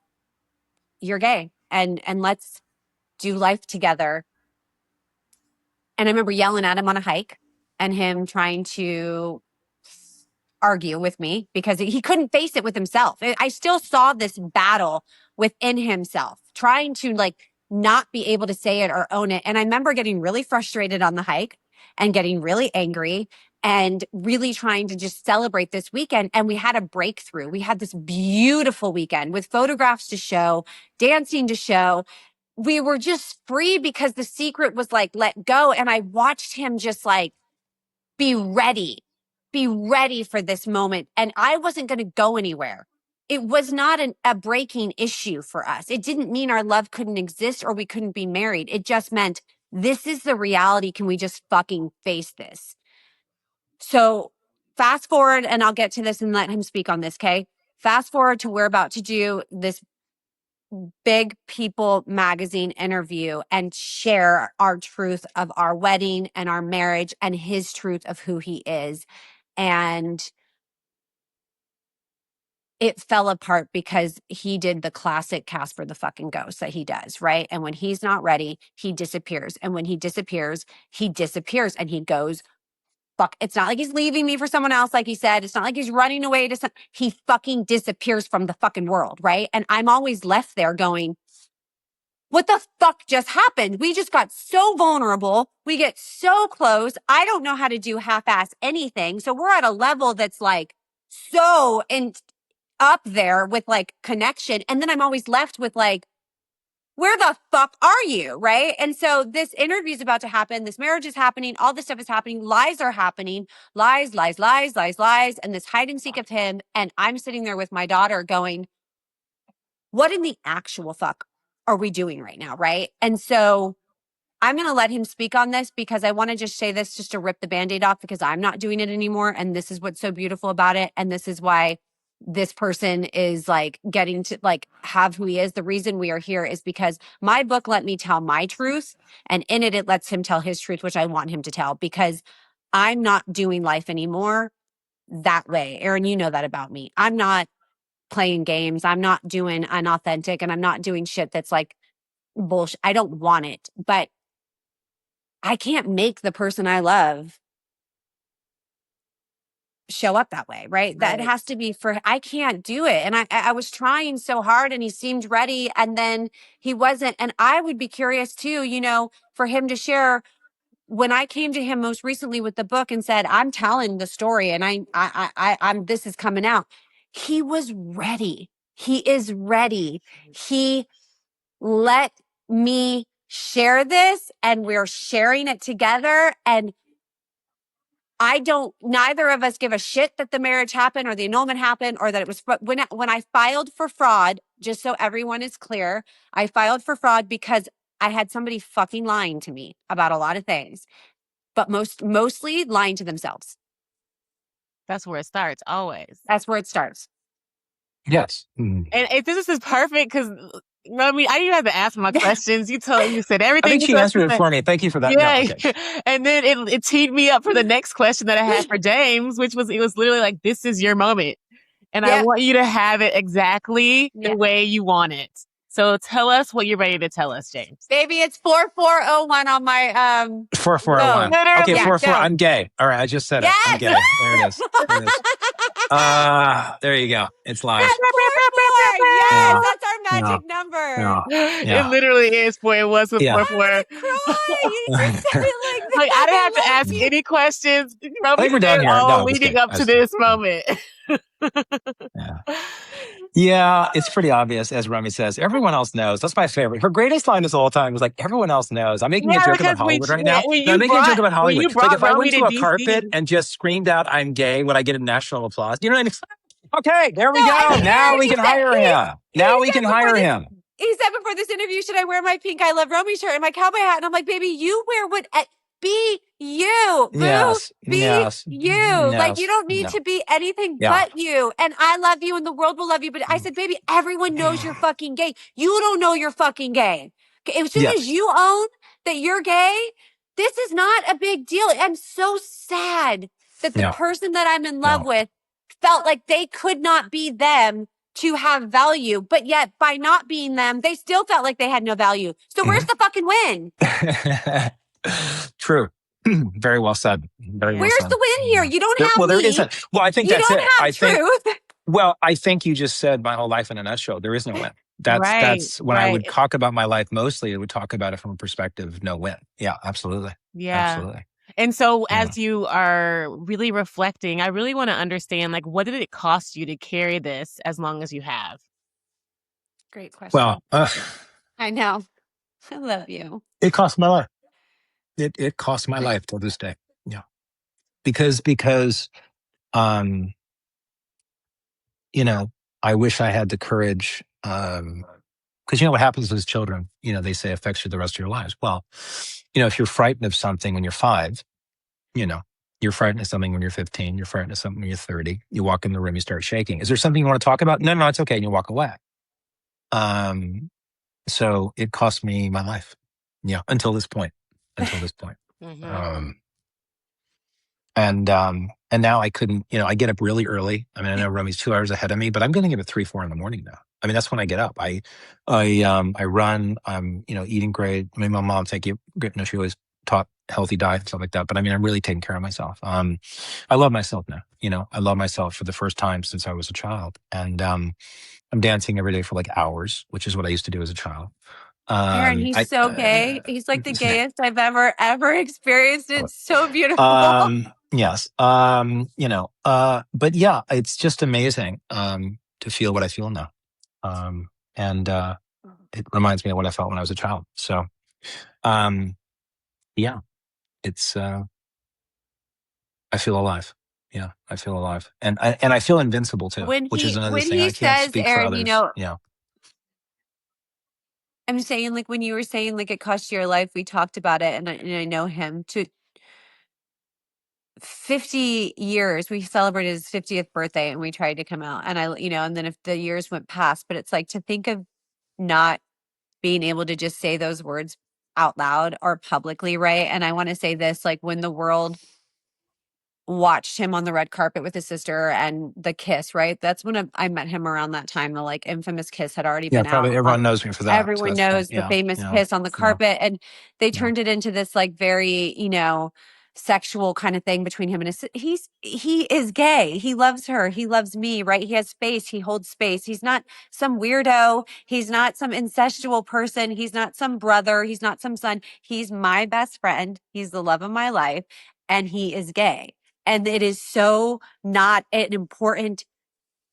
you're gay and let's do life together. And I remember yelling at him on a hike and him trying to argue with me because he couldn't face it with himself. I still saw this battle within himself, trying to like not be able to say it or own it. And I remember getting really frustrated on the hike and getting really angry and really trying to just celebrate this weekend. And we had a breakthrough. We had this beautiful weekend with photographs to show, dancing to show. We were just free because the secret was like, let go. And I watched him just like, be ready for this moment. And I wasn't going to go anywhere. It was not a breaking issue for us. It didn't mean our love couldn't exist or we couldn't be married. It just meant this is the reality. Can we just fucking face this? So fast forward, and I'll get to this and let him speak on this, okay? Fast forward to we're about to do this big People magazine interview and share our truth of our wedding and our marriage and his truth of who he is. And it fell apart because he did the classic Casper the fucking ghost that he does, right? And when he's not ready, he disappears. And when he disappears and he goes, fuck. It's not like he's leaving me for someone else, like he said. It's not like he's running away to some, he fucking disappears from the fucking world, right? And I'm always left there going, what the fuck just happened? We just got so vulnerable. We get so close. I don't know how to do half-ass anything. So we're at a level that's like so up there with like connection. And then I'm always left with like, where the fuck are you? Right. And so this interview is about to happen. This marriage is happening. All this stuff is happening. Lies are happening. Lies. And this hide and seek of him. And I'm sitting there with my daughter going, what in the actual fuck are we doing right now? Right. And so I'm going to let him speak on this because I want to just say this just to rip the Band-Aid off because I'm not doing it anymore. And this is what's so beautiful about it. And this is why this person is like getting to like have who he is. The reason we are here is because my book let me tell my truth. And in it, it lets him tell his truth, which I want him to tell because I'm not doing life anymore that way. Erin, you know that about me. I'm not playing games. I'm not doing unauthentic and I'm not doing shit that's like bullshit. I don't want it, but I can't make the person I love show up that way, right? That has to be I can't do it. And I was trying so hard and he seemed ready and then he wasn't. And I would be curious too, you know, for him to share when I came to him most recently with the book and said, I'm telling the story and I'm this is coming out. He was ready. He is ready. He let me share this and we're sharing it together. And neither of us give a shit that the marriage happened or the annulment happened or that it was, when I filed for fraud, just so everyone is clear, I filed for fraud because I had somebody fucking lying to me about a lot of things, but mostly lying to themselves. That's where it starts, always. That's where it starts. Yes. And this is perfect because Romi, I didn't have to ask my questions. You said everything. I think she answered it for me. Thank you for that. Yeah. No, okay. And then it teed me up for the next question that I had for James, which was, it was literally like, this is your moment. And I want you to have it exactly the way you want it. So tell us what you're ready to tell us, James. Baby, it's 4401 on my 4401. Okay, 44. I'm gay. All right, I just said it. I'm gay. There it is. There you go. It's live. 44. Yes, that's our magic number. It literally is 4. It was with 44. I'm cry. You just said it like I didn't have to ask any questions. I think we're done here. All leading up to this moment. Yeah. Yeah, it's pretty obvious, as Romi says. Everyone else knows. That's my favorite. Her greatest line this whole time was like, everyone else knows. I'm making a Yeah, joke about because Hollywood right now. when No, I'm you making a joke brought about when Hollywood. you Like brought if I went Romy to to a carpet DC. and just screamed out, I'm gay, would I get national applause? You know what I mean? Okay, there we No, go. and Now Erin, we can hire him. Now we can hire him. He said before this interview, should I wear my pink I Love Romy shirt and my cowboy hat? And I'm like, baby, you wear what? Be you, boo. Yes, Be yes, you. Like, you yes, don't need no. to be anything Yeah. but you. And I love you and the world will love you. But I said, baby, everyone knows you're fucking gay. You don't know you're fucking gay. As soon as you own that you're gay, this is not a big deal. I'm so sad that the person that I'm in love with felt like they could not be them to have value, but yet by not being them, they still felt like they had no value. So where's the fucking win? True. Very well said. Very well Where's said. the win here? You don't have there me. isn't. Well, I think You that's don't it. have truth. Well, I think you just said my whole life in a nutshell. There is no win. That's when I would talk about my life mostly, I would talk about it from a perspective of no win. Yeah, absolutely. Yeah. Absolutely. And so as you are really reflecting, I really want to understand, like, what did it cost you to carry this as long as you have? Great question. Well, I know. I love you. It cost my life. It cost my life till this day. Yeah. Because I wish I had the courage, because what happens with children, they say affects you the rest of your lives. Well, if you're frightened of something when you're 5, you're frightened of something when you're 15, you're frightened of something when you're 30, you walk in the room, you start shaking. Is there something you want to talk about? No, it's okay. And you walk away. So it cost me my life. Yeah. Until this point. Mm-hmm. And now I couldn't, I get up really early. I mean, I know Romi's 2 hours ahead of me, but I'm getting up at 3, 4 in the morning now. I mean, that's when I get up. I run, I'm, eating great. I mean, my mom, thank you. She always taught healthy diet and stuff like that. But I mean, I'm really taking care of myself. I love myself now. I love myself for the first time since I was a child. And I'm dancing every day for like hours, which is what I used to do as a child. Erin, he's so gay. He's like the gayest I've ever experienced. It's so beautiful. Yes. But yeah, it's just amazing to feel what I feel now. And it reminds me of what I felt when I was a child. So, yeah, it's, I feel alive. Yeah, I feel alive. And I feel invincible too, which is another thing. I can't speak for others. Yeah. I'm saying, like, when you were saying, like, it cost you your life, we talked about it, and I know him to 50 years. We celebrated his 50th birthday, and we tried to come out, and and then if the years went past, but it's like to think of not being able to just say those words out loud or publicly, right? And I want to say this, like, when the world watched him on the red carpet with his sister and the kiss, right? That's when I met him around that time. The like infamous kiss had already been probably out. Everyone knows me for that. Everyone knows the famous kiss on the carpet. And they turned it into this like very, sexual kind of thing between him and he is gay. He loves her. He loves me, right? He has space. He holds space. He's not some weirdo. He's not some incestual person. He's not some brother. He's not some son. He's my best friend. He's the love of my life. And he is gay. And it is so not an important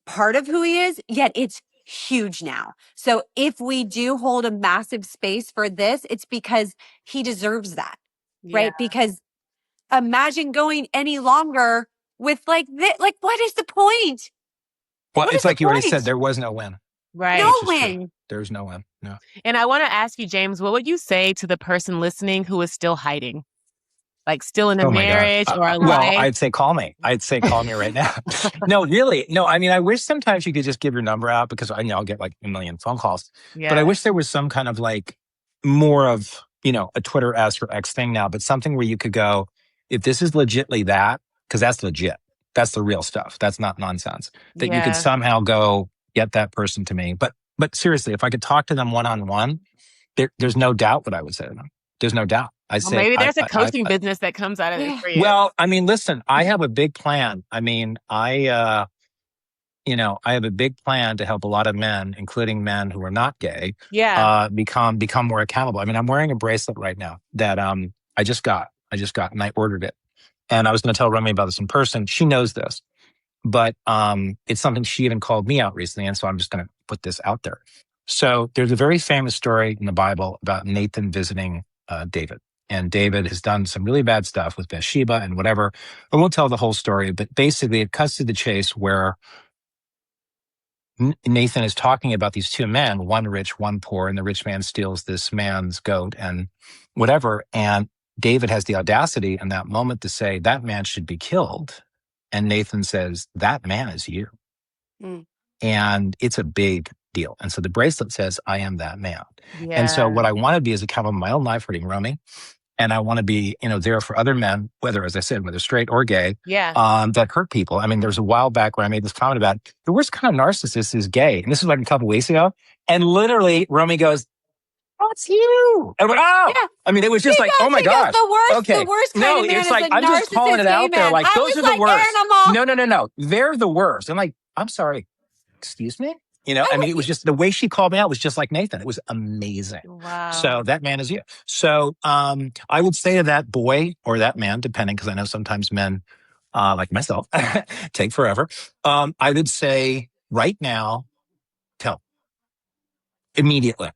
part of who he is, yet it's huge now. So if we do hold a massive space for this, it's because he deserves that, right? Because imagine going any longer with like this. Like, what is the point? Well, it's like you already said, there was no win. Right. No win. There's no win. No. And I want to ask you, James, what would you say to the person listening who is still hiding? Like still in a marriage or a life? Well, I'd say call me. Call me right now. No, really. No, I mean, I wish sometimes you could just give your number out because I'll get like a million phone calls. Yeah. But I wish there was some kind of like more of, a Twitter Ask or X thing now, but something where you could go, if this is legitly that, because that's legit. That's the real stuff. That's not nonsense. That you could somehow go get that person to me. But seriously, if I could talk to them one-on-one, there's no doubt what I would say to them. There's no doubt. Maybe there's a coaching business that comes out of it for you. Well, I mean, listen, I have a big plan. I mean, I have a big plan to help a lot of men, including men who are not gay, become more accountable. I mean, I'm wearing a bracelet right now that I just got and I ordered it. And I was going to tell Romi about this in person. She knows this. but it's something she even called me out recently. And so I'm just going to put this out there. So there's a very famous story in the Bible about Nathan visiting David. And David has done some really bad stuff with Bathsheba and whatever. I won't tell the whole story, but basically it cuts to the chase where Nathan is talking about these two men, one rich, one poor, and the rich man steals this man's goat and whatever. And David has the audacity in that moment to say, that man should be killed. And Nathan says, that man is you. Mm. And it's a big deal. And so the bracelet says, I am that man. Yeah. And so what I want to be is accountable in my own life, hurting Romi. And I want to be, there for other men, whether, as I said, whether straight or gay, that hurt people. I mean, there's a while back where I made this comment about the worst kind of narcissist is gay. And this was like a couple weeks ago. And literally, Romi goes, oh, it's you. And I went, oh. Yeah. I mean, it was just like, oh my gosh. The worst kind of man is like, I'm just calling it out there. Like, those are the worst. Erin, No. They're the worst. I'm like, I'm sorry. Excuse me? I mean, it was just the way she called me out was just like Nathan. It was amazing. Wow. So that man is you. So I would say to that boy or that man, depending, because I know sometimes men, like myself, take forever. I would say right now, tell immediately.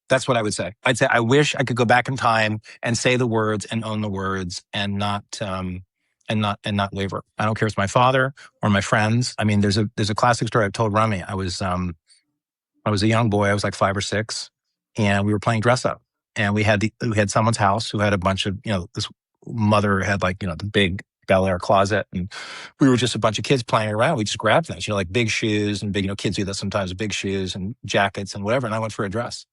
That's what I would say. I'd say I wish I could go back in time and say the words and own the words and not waver. I don't care if it's my father or my friends. I mean, there's a classic story I've told Romi. I was a young boy. I was like 5 or 6, and we were playing dress up. And we had someone's house who had a bunch of, this mother had like, the big Bel Air closet, and we were just a bunch of kids playing around. We just grabbed things, like big shoes and big, kids do that sometimes, big shoes and jackets and whatever. And I went for a dress.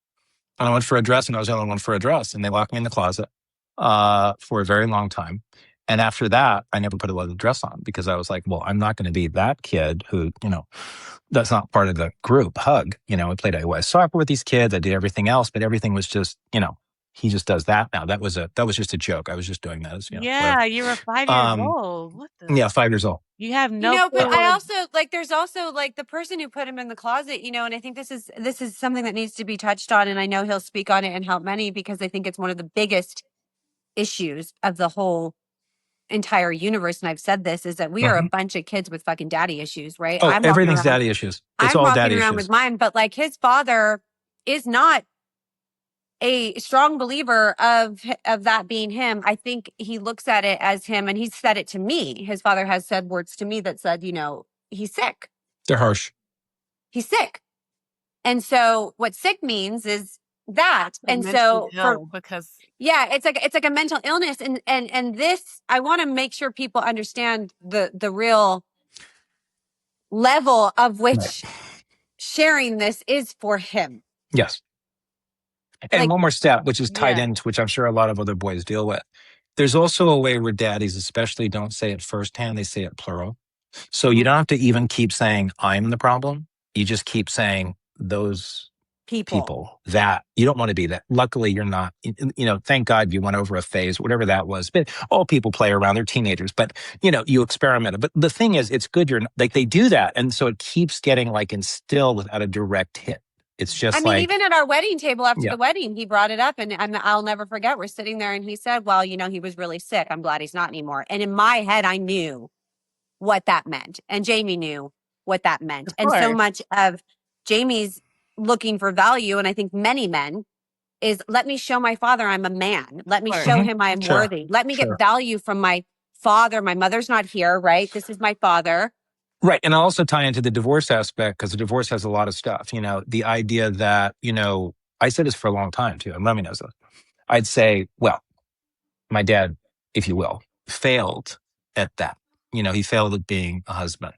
And I went for a dress, and I was the only one for a dress. And they locked me in the closet for a very long time. And after that, I never put a dress on because I was like, well, I'm not going to be that kid who, that's not part of the group hug. I played AOS soccer with these kids. I did everything else, but everything was just, he just does that now. That was just a joke. I was just doing that as, whatever. You were 5 years old. What the? Yeah, 5 years old. You have no but I also there's also the person who put him in the closet, and I think this is something that needs to be touched on, and I know he'll speak on it and help many because I think it's one of the biggest issues of the whole entire universe. And I've said this is that we are a bunch of kids with fucking daddy issues, right? Oh, everything's daddy issues. It's all daddy issues. I'm walking around with mine, but his father is not a strong believer of that being him. I think he looks at it as him, and he's said it to me. His father has said words to me that said, he's sick. They're harsh. He's sick. And so what sick means is that. And so it's like a mental illness. And this, I want to make sure people understand the real level of which sharing this is for him. Yes. And one more step, which is tied into, which I'm sure a lot of other boys deal with. There's also a way where daddies especially don't say it firsthand, they say it plural. So you don't have to even keep saying, I'm the problem. You just keep saying those people that you don't want to be that. Luckily, you're not, thank God you went over a phase, whatever that was. But all people play around, they're teenagers, but you experimented. But the thing is, it's good. They do that. And so it keeps getting instilled without a direct hit. It's just even at our wedding table after the wedding, he brought it up, and I'll never forget. We're sitting there and he said, well, he was really sick. I'm glad he's not anymore. And in my head, I knew what that meant. And Jamie knew what that meant. And so much of Jamie's looking for value, and I think many men, is let me show my father I'm a man. Let me show him I am worthy. Let me get value from my father. My mother's not here, right? This is my father. Right. And I'll also tie into the divorce aspect because the divorce has a lot of stuff. The idea that, I said this for a long time too, and Remy knows this. I'd say, well, my dad, if you will, failed at that. He failed at being a husband.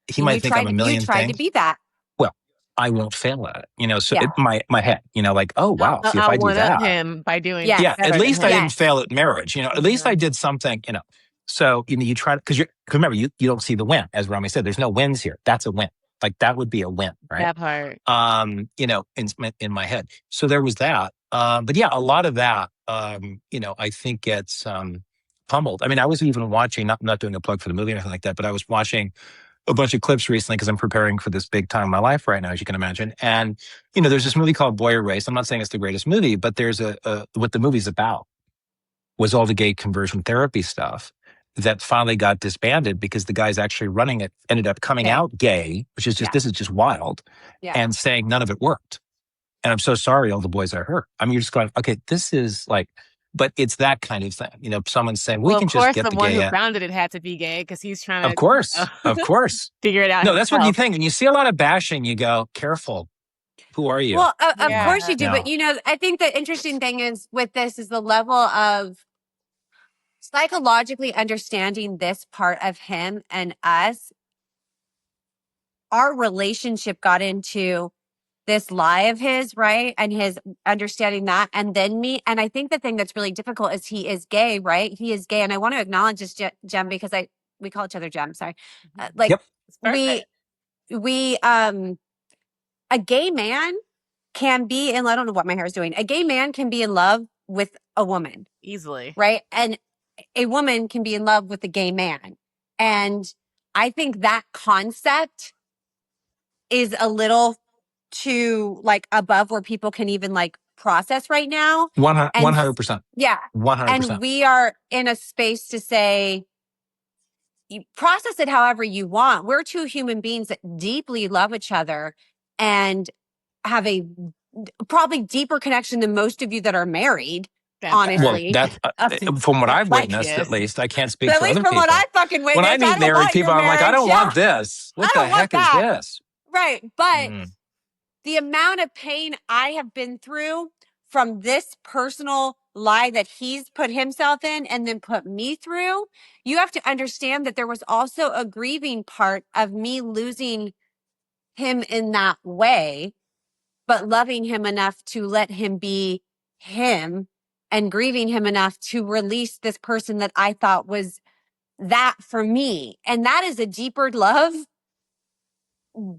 He might think I'm a million things. You tried to be that. Well, I won't fail at it. So my head, oh, wow. See, if I do that. Him by doing at least I didn't fail at marriage. At least I did something, So, you try to, because remember, you don't see the win. As Romi said, there's no wins here. That's a win. That would be a win, right? That part. In my head. So there was that. But yeah, a lot of that, I think gets pummeled. I mean, I was even watching, not doing a plug for the movie or anything like that, but I was watching a bunch of clips recently because I'm preparing for this big time in my life right now, as you can imagine. And, there's this movie called Boy Erased. I'm not saying it's the greatest movie, but there's what the movie's about was all the gay conversion therapy stuff. that finally got disbanded because the guys actually running it ended up coming out gay, which is just, this is just wild, and saying none of it worked. And I'm so sorry, all the boys I hurt. I mean, you're just going, okay, this is like, but it's that kind of thing. You know, someone's saying, we can just get the the one gay who out. founded it had to be gay because he's trying to, Of course. figure it out. No, that's what you think. And you see a lot of bashing, you go, careful. Who are you? Well, of course you do. But, you know, I think the interesting thing is with this is the level of psychologically understanding this part of him and us. Our relationship got into this lie of his, right? And his understanding that. And then me. And I think the thing that's really difficult is he is gay, right? He is gay. And I want to acknowledge this, Jem, because we call each other Jem. Sorry. A gay man can be in, I don't know what my hair is doing. A gay man can be in love with a woman. Easily. Right? And a woman can be in love with a gay man. And I think that concept is a little too like above where people can even like process right now. 100%. Yeah. 100%. And we are in a space to say, you process it however you want. We're two human beings that deeply love each other and have a probably deeper connection than most of you that are married. Honestly, well, that's from what I've witnessed, at least. I can't speak for other people. At least from what I fucking witnessed. When I meet married people, I'm like, I don't want this. What the heck is this? Right. But the amount of pain I have been through from this personal lie that he's put himself in and then put me through, you have to understand that there was also a grieving part of me losing him in that way, but loving him enough to let him be him and grieving him enough to release this person that I thought was that for me. And that is a deeper love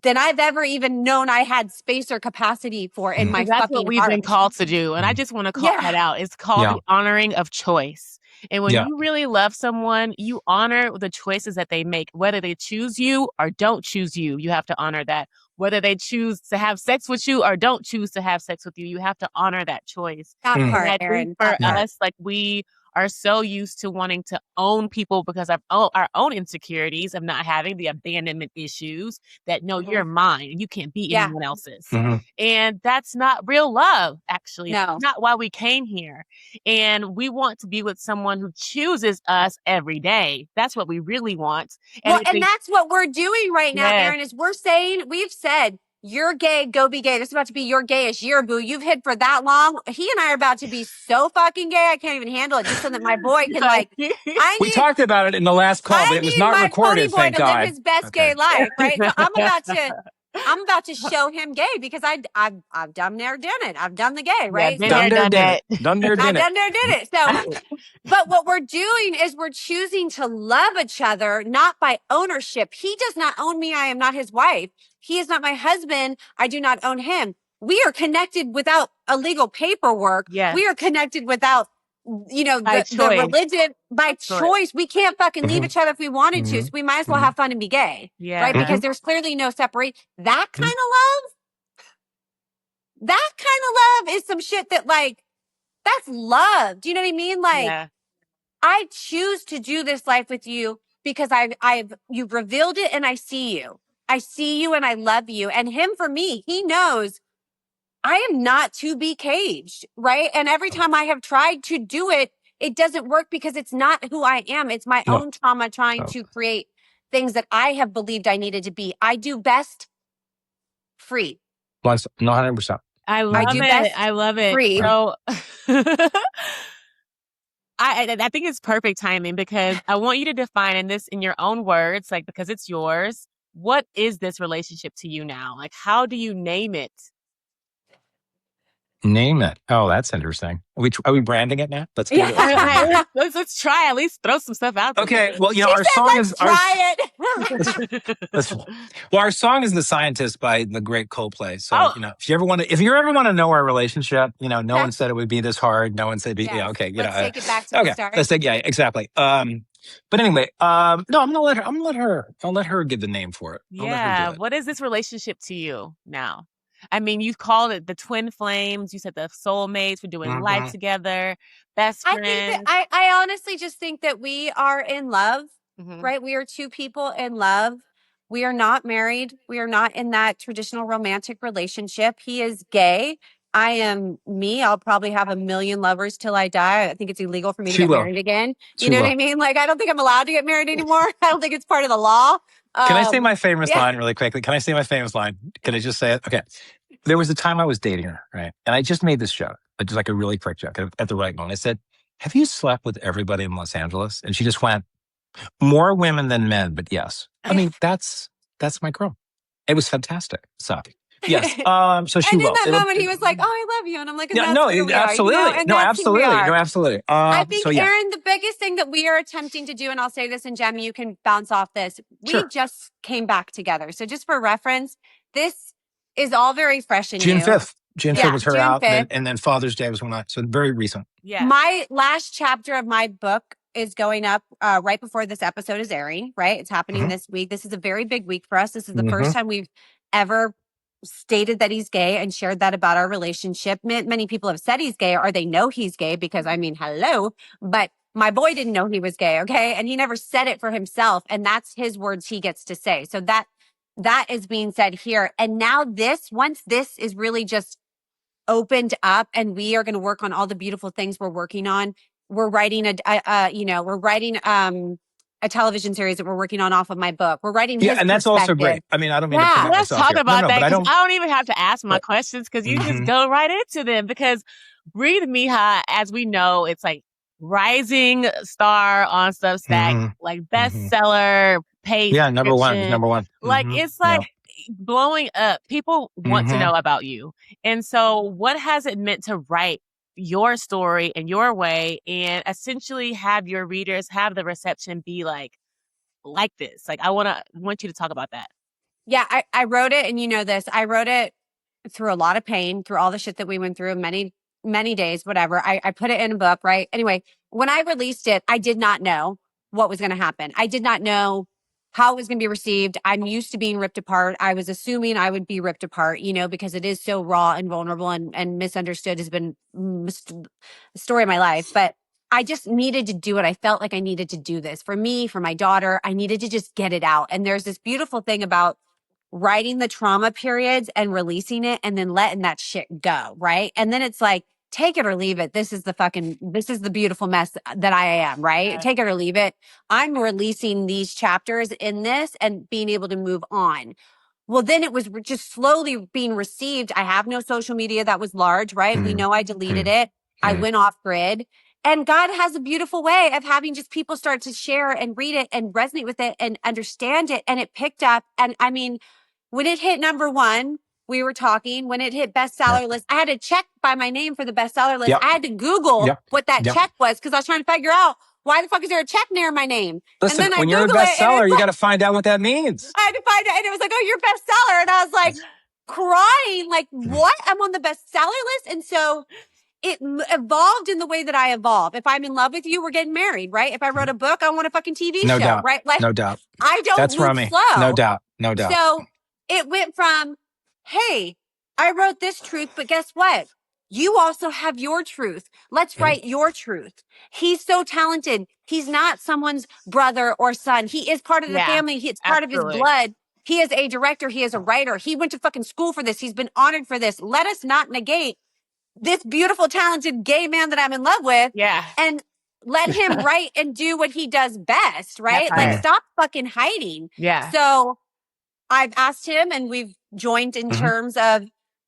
than I've ever even known I had space or capacity for in my fucking heart. That's what we've been called to do. And I just want to call that out. It's called the honoring of choice. And when you really love someone, you honor the choices that they make, whether they choose you or don't choose you. You have to honor that. Whether they choose to have sex with you or don't choose to have sex with you, you have to honor that choice. That part, Erin. For us, like we are so used to wanting to own people because of our own insecurities of not having the abandonment issues that, no, you're mine and you can't be anyone else's. And that's not real love, actually. No. That's not why we came here. And we want to be with someone who chooses us every day. That's what we really want. And that's what we're doing right now, Erin, is we've said, you're gay, go be gay. This is about to be your gayish year, boo. You've hid for that long. He and I are about to be so fucking gay, I can't even handle it. Just so that my boy can we talked about it in the last call, but it was not recorded, thank God. Live his best gay life, right? So I'm about to show him gay because I've done there, done it. I've done the gay, right? Done there, did it. So, but what we're doing is we're choosing to love each other, not by ownership. He does not own me. I am not his wife. He is not my husband. I do not own him. We are connected without illegal paperwork. Yes. We are connected without, the religion, by choice. We can't fucking leave each other if we wanted to. So we might as well have fun and be gay. Yeah. Right? Because there's clearly no separation. That kind of love is some shit that that's love. Do you know what I mean? I choose to do this life with you because you've revealed it and I see you. I see you and I love you. And him, for me, he knows I am not to be caged, right? And every time I have tried to do it, it doesn't work because it's not who I am. It's my own trauma trying to create things that I have believed I needed to be. I do best free. 100%. I love it. Free. So I think it's perfect timing because I want you to define this in your own words, because it's yours. What is this relationship to you now? How do you name it? Name it. Oh, that's interesting. Are we branding it now? Let's do it. Let's try. At least throw some stuff out there. Okay. Well, our song is try it. Well, our song is "The Scientist" by the great Coldplay. So if you ever want to know our relationship, no one said it would be this hard. No one said, let's take it back to the start. Let's take exactly. But anyway, no, I'm gonna let her. I'll let her give the name for it. Yeah. What is this relationship to you now? I mean, you called it the twin flames. You said the soulmates for doing life together, best I friends. think that I honestly just think that we are in love, Mhm. right? We are two people in love. We are not married. We are not in that traditional romantic relationship. He is gay. I am me. I'll probably have a million lovers till I die. I think it's illegal for me to She get will. married again. She You know will. what I mean? Like, I don't think I'm allowed to get married anymore. I don't think it's part of the law. Can I say my famous yeah. line really quickly? Can I say my famous line? Can I just say it? Okay. There was a time I was dating her, right? And I just made this joke, just like a really quick joke at the right moment. I said, have you slept with everybody in Los Angeles? And she just went, more women than men, but yes. I mean, that's my girl. It was fantastic. So yes. So she And in will. that moment, he was like, "Oh, I love you," and I'm like, "And Yeah, that's no, who we are, absolutely. and No, that's who we absolutely. are." No, absolutely. I think, So yeah. Erin, the biggest thing that we are attempting to do, and I'll say this, and Jem, you can bounce off this. We Sure. just came back together, so just for reference, this is all very fresh and June new. 5th. June 5th was her June out, 5th. and then Father's Day was when so very recent. Yeah. My last chapter of my book is going up right before this episode is airing, right? It's happening this week. This is a very big week for us. This is the first time we've ever stated that he's gay and shared that about our relationship. Many people have said he's gay or they know he's gay because, I mean, hello, but my boy didn't know he was gay, okay? And he never said it for himself, and that's his words he gets to say. So that is being said here. And now once this is really just opened up and we are going to work on all the beautiful things we're working on. We're writing a television series that we're working on off of my book. We're writing his and that's also great. I mean, I don't mean to promote Let's myself talk here. about No, that but I because don't. I don't even have to ask my questions because you just go right into them. Because Breathe Mija, as we know, it's like rising star on Substack, like bestseller, paid. Yeah, number one. Like it's like blowing up. People want to know about you. And so what has it meant to write your story in your way and essentially have your readers have the reception be like this? Like I want you to talk about that. Yeah, I wrote it, and you know this. I wrote it through a lot of pain, through all the shit that we went through, many days, whatever. I put it in a book, right? Anyway, when I released it, I did not know what was going to happen. I did not know how it was going to be received. I'm used to being ripped apart. I was assuming I would be ripped apart, because it is so raw and vulnerable and misunderstood has been the story of my life. But I just needed to do it. I felt like I needed to do this for me, for my daughter. I needed to just get it out. And there's this beautiful thing about writing the trauma periods and releasing it and then letting that shit go, right? And then it's like, take it or leave it. This is the beautiful mess that I am, right? Yeah. Take it or leave it. I'm releasing these chapters in this and being able to move on. Well, then it was just slowly being received. I have no social media that was large, right? We know I deleted it. I went off grid. And God has a beautiful way of having just people start to share and read it and resonate with it and understand it. And it picked up. And I mean, when it hit number one, we were talking, when it hit bestseller list, I had to check by my name for the bestseller list. I had to Google what that check was because I was trying to figure out why the fuck is there a check near my name? Listen, and then when I you're a Google bestseller, you got to find out what that means. I had to find it, and it was like, "Oh, you're bestseller," and I was like crying, like, "What? I'm on the bestseller list?" And so it evolved in the way that I evolve. If I'm in love with you, we're getting married, right? If I wrote a book, I want a fucking TV No show, doubt. right? Like, No doubt. I don't That's move Romi. slow. No doubt. No doubt. So it went from, hey, I wrote this truth, but guess what? You also have your truth. Let's write your truth. He's so talented. He's not someone's brother or son. He is part of the family. It's part of his blood. He is a director. He is a writer. He went to fucking school for this. He's been honored for this. Let us not negate this beautiful, talented gay man that I'm in love with. Yeah. And let him write and do what he does best, right? Like, stop fucking hiding. Yeah. So I've asked him, and we've joined in terms of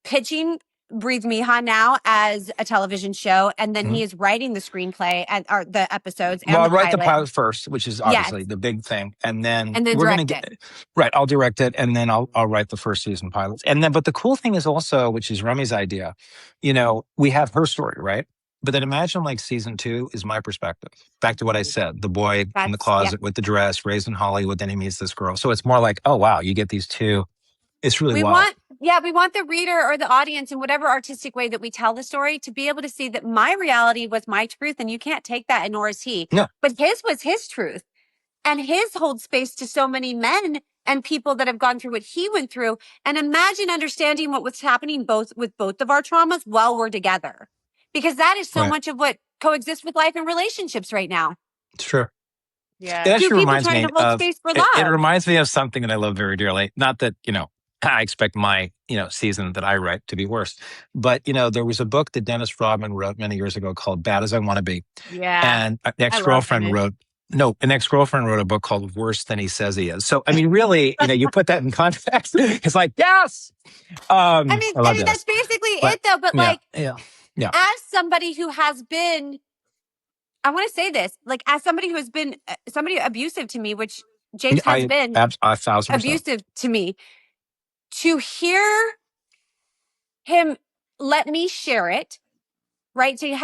pitching Breathe Mija now as a television show, and then he is writing the screenplay and the episodes. Well, and I'll write the pilot pilot first, which is obviously the big thing, and then we're going to get right. I'll direct it, and then I'll write the first season pilots, and then. But the cool thing is also, which is Romi's idea, we have her story, right? But then imagine like season 2 is my perspective. Back to what I said, the boy in the closet with the dress, raised in Hollywood, then he meets this girl. So it's more like, oh wow, you get these two. It's really wild. We want the reader or the audience in whatever artistic way that we tell the story to be able to see that my reality was my truth, and you can't take that, and nor is he. No. But his was his truth. And his holds space to so many men and people that have gone through what he went through, and imagine understanding what was happening with both of our traumas while we're together, because that is so much of what coexists with life and relationships right now. It's true. Yeah. It Two actually people reminds trying me to hold of space for love. it reminds me of something that I love very dearly. Not that, I expect my, season that I write to be worse. But, there was a book that Dennis Rodman wrote many years ago called Bad as I Want to Be. Yeah. And an I love ex-girlfriend Dennis. wrote a book called Worse Than He Says He Is. So, I mean, really, you put that in context. It's like, yes. I mean, I love that's basically But, it though. But yeah. as somebody who has been, I want to say this, like as somebody who has been somebody abusive to me, which James has been 1,000%. abusive to me, to hear him let me share it, right? To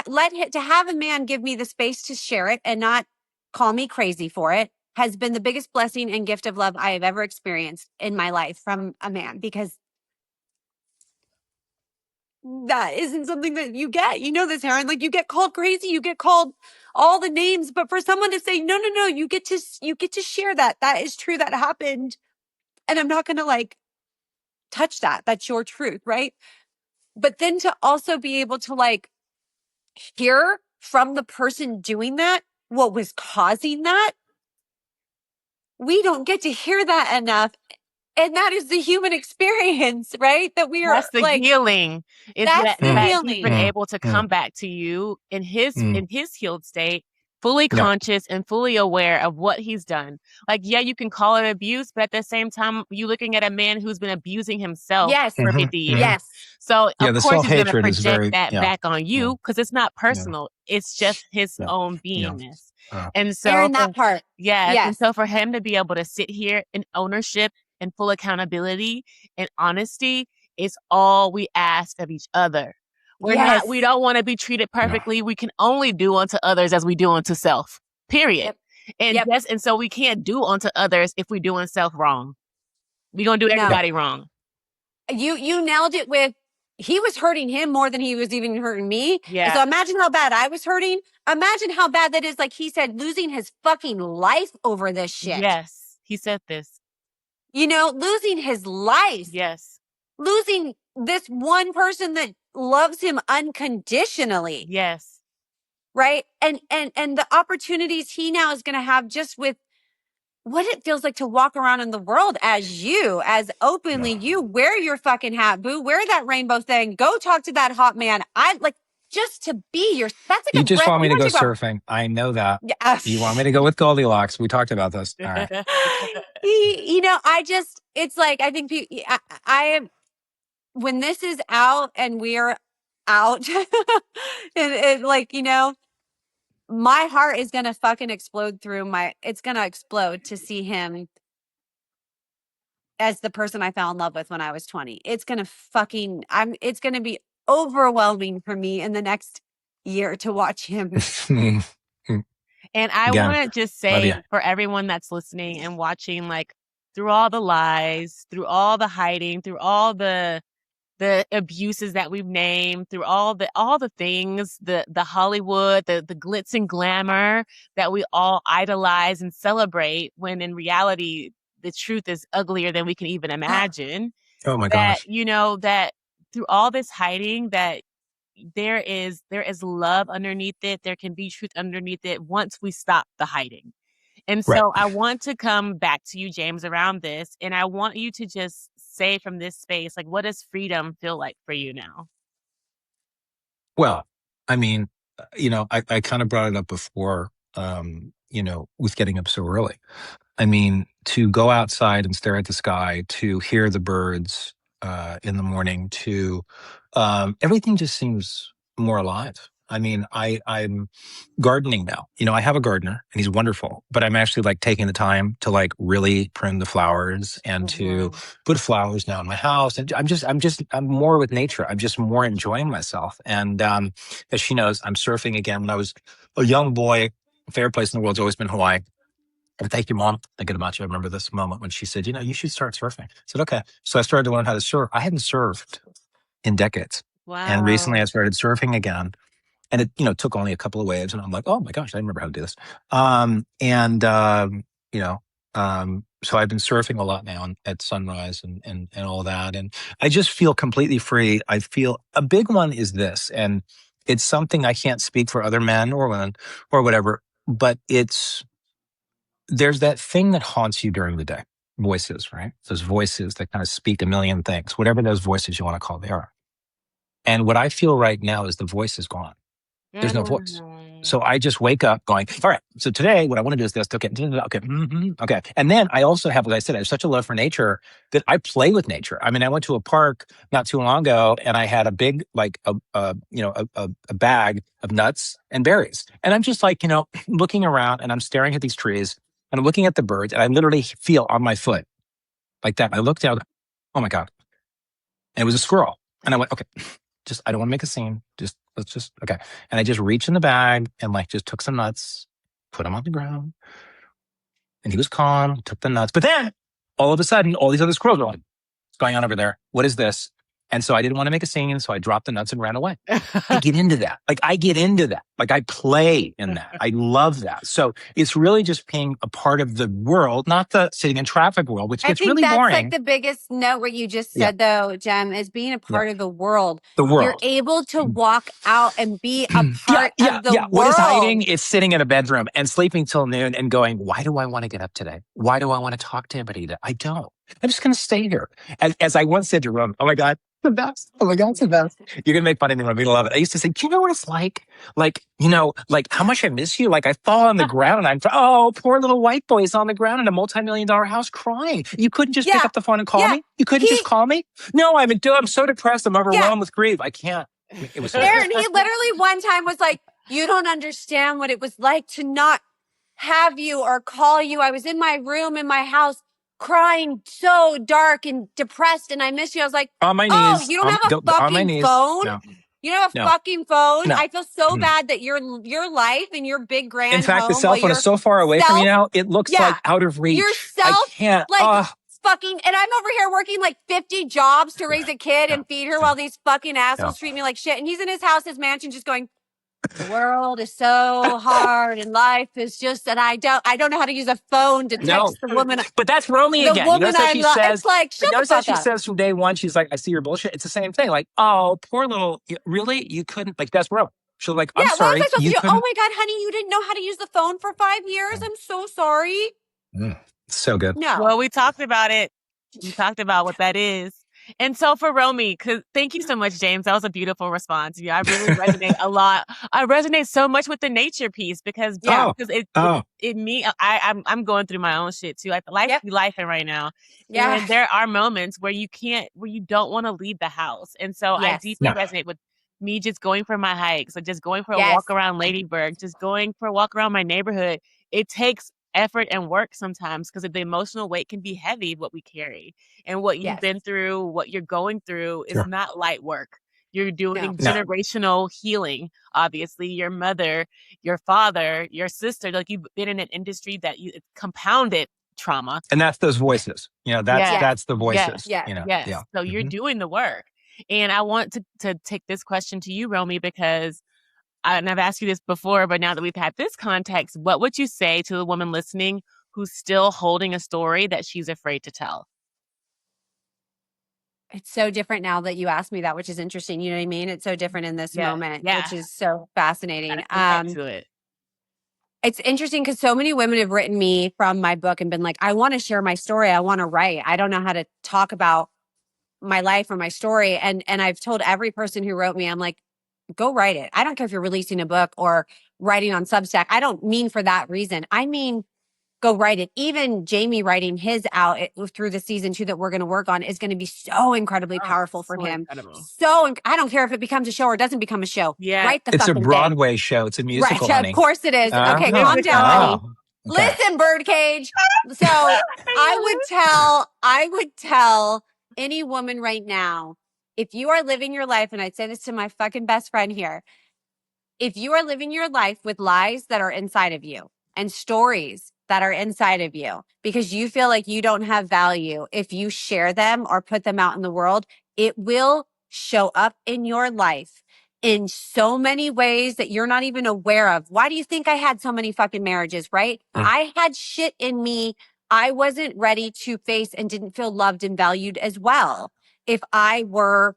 have a man give me the space to share it and not call me crazy for it has been the biggest blessing and gift of love I have ever experienced in my life from a man, because that isn't something that you get. You know this, Erin. Like, you get called crazy, you get called all the names, but for someone to say, no, you get to share that. That is true. That happened. And I'm not going to touch that. That's your truth, right? But then to also be able to hear from the person doing that what was causing that. We don't get to hear that enough. And that is the human experience, right? That we are That's the healing. Is that's the that healing. he's been able to come back to you in his healed state, fully conscious and fully aware of what he's done. Like, yeah, you can call it abuse, but at the same time, you're looking at a man who's been abusing himself for 50 years. Yes. So the of course he's going to self-hatred is project very, that back on you, because it's not personal. It's just his own beingness. And so Erin, that part. Yes. And so for him to be able to sit here in ownership and full accountability and honesty is all we ask of each other. We don't want to be treated perfectly. We can only do unto others as we do unto self. Period. And and so we can't do unto others if we're doing self wrong. We're gonna do everybody wrong. You nailed it with, he was hurting him more than he was even hurting me. Yeah. And so imagine how bad I was hurting. Imagine how bad that is, like he said, losing his fucking life over this shit. Yes. He said this. Losing his life. Yes. Losing this one person that loves him unconditionally. Yes. Right? And the opportunities he now is going to have just with what it feels like to walk around in the world as openly you. Wear your fucking hat, boo. Wear that rainbow thing. Go talk to that hot man. Just to be that's like you just want me to go surfing. I know that. You want me to go with Goldilocks. We talked about this. All right. It's like, I think I am, when this is out and we're out, my heart is going to fucking explode it's going to explode to see him as the person I fell in love with when I was 20. It's going to it's going to be overwhelming for me in the next year to watch him. And I want to just say for everyone that's listening and watching, through all the lies, through all the hiding, through all the abuses that we've named, through all the things, the Hollywood, the glitz and glamour that we all idolize and celebrate, when in reality the truth is uglier than we can even imagine. Oh my gosh. That through all this hiding, that there is love underneath it. There can be truth underneath it once we stop the hiding. And so I want to come back to you, James, around this. And I want you to just say from this space, what does freedom feel like for you now? Well, I mean, I kind of brought it up before, with getting up so early. I mean, to go outside and stare at the sky, to hear the birds in the morning, to everything just seems more alive. I mean, I'm gardening now. I have a gardener and he's wonderful, but I'm actually taking the time to really prune the flowers and to put flowers now in my house. And I'm more with nature. I'm just more enjoying myself. And as she knows, I'm surfing again. When I was a young boy, favorite place in the world's always been Hawaii. And thank you, Mom. Thinking about you, I remember this moment when she said, you should start surfing. I said, okay. So I started to learn how to surf. I hadn't surfed in decades. Wow. And recently I started surfing again. And it, took only a couple of waves. And I'm like, oh my gosh, I remember how to do this. So I've been surfing a lot now at sunrise and all that. And I just feel completely free. I feel a big one is this, and it's something I can't speak for other men or women or whatever, but there's that thing that haunts you during the day. Voices, right? Those voices that kind of speak a million things, whatever those voices you want to call they are. And what I feel right now is the voice is gone. There's no voice. So I just wake up going, all right, so today what I want to do is this. Okay. Okay. Okay. And then I also have, like I said, I have such a love for nature that I play with nature. I mean, I went to a park not too long ago and I had a big, like a bag of nuts and berries. And I'm just like, looking around and I'm staring at these trees and I'm looking at the birds and I literally feel on my foot like that. I looked down, oh my God. And it was a squirrel. And I went, okay, I don't want to make a scene. Okay. And I just reached in the bag and like just took some nuts, put them on the ground. And he was calm, took the nuts. But then all of a sudden, all these other squirrels were like, what's going on over there? What is this? And so I didn't want to make a scene. So I dropped the nuts and ran away. I get into that. Like I play in that. I love that. So it's really just being a part of the world, not the sitting in traffic world, which gets really boring. I think that's like the biggest note what you just said though, Jem, is being a part of the world. The world. You're able to walk out and be a part of the world. What is hiding is sitting in a bedroom and sleeping till noon and going, why do I want to get up today? Why do I want to talk to anybody today? I don't. I'm just going to stay here. As I once said to Romi, oh my God, the best. Oh my God, it's the best. You're going to make fun of me. I'm going to love it. I used to say, do you know what it's like? Like how much I miss you. Like I fall on the ground and poor little white boy's on the ground in a multi-million-dollar house crying. You couldn't just pick up the phone and call me? You couldn't just call me? No, I'm so depressed. I'm overwhelmed with grief. I can't. It was Erin, he literally one time was like, you don't understand what it was like to not have you or call you. I was in my room in my house crying so dark and depressed and I miss you. I was like, on my knees. Oh, you don't have a fucking phone? No. You don't have a fucking phone? No. I feel so bad that your life and your big grand in fact, home, the cell phone is so far away from you now, it looks like out of reach. Yourself, I can't. Fucking, and I'm over here working like 50 jobs to raise a kid and feed her while these fucking assholes treat me like shit. And he's in his house, his mansion, just going, the world is so hard and life is just, and I don't know how to use a phone to text the woman. But that's Romi again. The woman she says, it's like, shut the fuck up. She says from day one, she's like, I see your bullshit. It's the same thing. Like, oh, poor little, really? You couldn't, like, that's Romi. She's like, I'm sorry. What was I supposed to do? Oh my God, honey, you didn't know how to use the phone for 5 years? I'm so sorry. So good. No. Well, we talked about it. We talked about what that is. And so for Romi, thank you so much, James. That was a beautiful response. I really resonate a lot. I resonate so much with the nature piece because I'm going through my own shit too. Life be lifing right now. Yeah. And there are moments where you don't want to leave the house. And so I deeply resonate with me just going for my hikes or just going for a walk around Ladyburg, just going for a walk around my neighborhood. It takes effort and work sometimes because the emotional weight can be heavy, what we carry and what you've been through, what you're going through is not light work. You're doing generational healing. Obviously, your mother, your father, your sister, like you've been in an industry that you compounded trauma. And that's those voices, that's the voices. Yes. So you're doing the work. And I want to take this question to you, Romi, because and I've asked you this before, but now that we've had this context, what would you say to the woman listening who's still holding a story that she's afraid to tell? It's so different now that you asked me that, which is interesting. You know what I mean? It's so different in this moment, which is so fascinating. It's interesting because so many women have written me from my book and been like, I want to share my story. I want to write. I don't know how to talk about my life or my story. And I've told every person who wrote me, I'm like, go write it. I don't care if you're releasing a book or writing on Substack. I don't mean for that reason. I mean, go write it. Even Jamie writing his out through the season 2 that we're going to work on is going to be so incredibly powerful for him. Incredible. So I don't care if it becomes a show or doesn't become a show. Yeah. Write the it's fucking a Broadway thing. show. It's a musical, honey. Of course it is. Okay, calm down, honey. Okay. Listen, Birdcage. So I would tell any woman right now, if you are living your life, and I'd say this to my fucking best friend here, if you are living your life with lies that are inside of you and stories that are inside of you because you feel like you don't have value, if you share them or put them out in the world, it will show up in your life in so many ways that you're not even aware of. Why do you think I had so many fucking marriages, right? I had shit in me I wasn't ready to face and didn't feel loved and valued as well if I were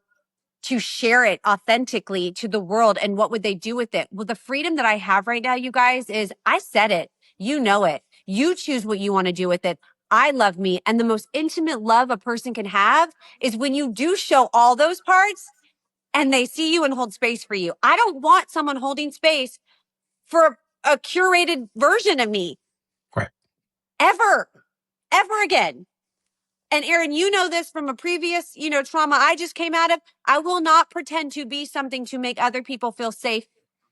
to share it authentically to the world. And what would they do with it? Well, the freedom that I have right now, you guys, is I said it. You know it. You choose what you want to do with it. I love me. And the most intimate love a person can have is when you do show all those parts and they see you and hold space for you. I don't want someone holding space for a curated version of me. Right. Ever again. And Erin, you know this from a previous, trauma I just came out of. I will not pretend to be something to make other people feel safe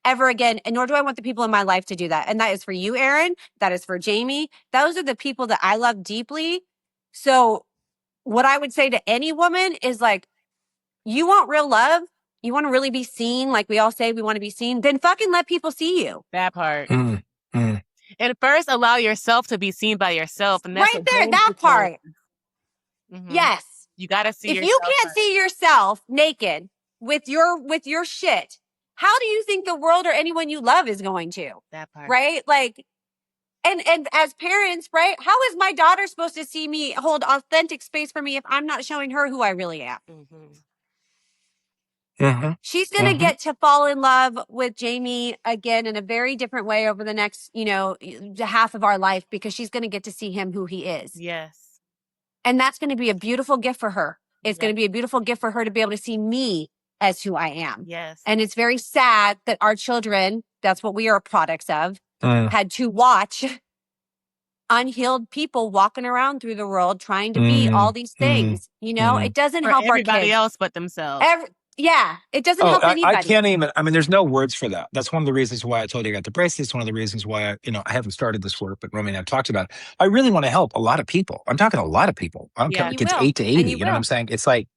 ever again. And nor do I want the people in my life to do that. And that is for you, Erin. That is for Jamie. Those are the people that I love deeply. So what I would say to any woman is like, you want real love? You want to really be seen? Like we all say we want to be seen? Then fucking let people see you. That part. Mm, mm. And first, allow yourself to be seen by yourself. And that's right there, that part. Mm-hmm. Yes. You got to see yourself. If yourself you can't see yourself naked with your shit, how do you think the world or anyone you love is going to? That part. Right? Like, and as parents, right? How is my daughter supposed to see me, hold authentic space for me if I'm not showing her who I really am? Mm-hmm. Mm-hmm. She's going to get to fall in love with Jamie again in a very different way over the next, half of our life, because she's going to get to see him who he is. Yes. And that's going to be a beautiful gift for her. It's going to be a beautiful gift for her to be able to see me as who I am. Yes. And it's very sad that our children, that's what we are products of, had to watch unhealed people walking around through the world trying to be all these things. It doesn't help our kids. Everybody else but themselves. It doesn't help anybody. I can't even, there's no words for that. That's one of the reasons why I told you I got the bracelet. It's one of the reasons why I haven't started this work, but Romi and I have talked about it. I really want to help a lot of people. I'm talking a lot of people. I'm talking kids 8 to 80. You know what I'm saying? It's like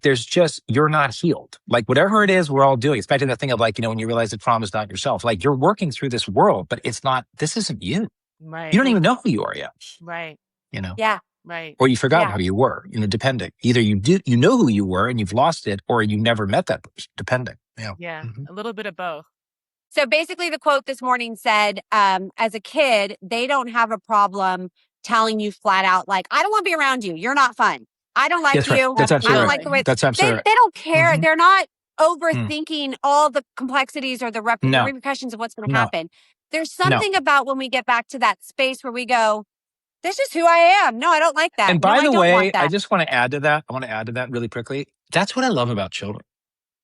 there's just, you're not healed. Like whatever it is we're all doing. It's back to that thing of like, when you realize that trauma is not yourself, like you're working through this world, but it's not, this isn't you. Right. You don't even know who you are yet. Right. Yeah. Right. Or you forgot how you were, depending. Either you know who you were and you've lost it, or you never met that person, depending. Yeah. Yeah. A little bit of both. So basically the quote this morning said, as a kid, they don't have a problem telling you flat out, like, I don't want to be around you. You're not fun. I don't like you. That's absolutely I don't like the way that's absolutely they don't care. They're not overthinking all the complexities or the repercussions of what's going to happen. There's something about when we get back to that space where we go, this is who I am. No, I don't like that. And by the way, I just want to add to that. I want to add to that really quickly. That's what I love about children.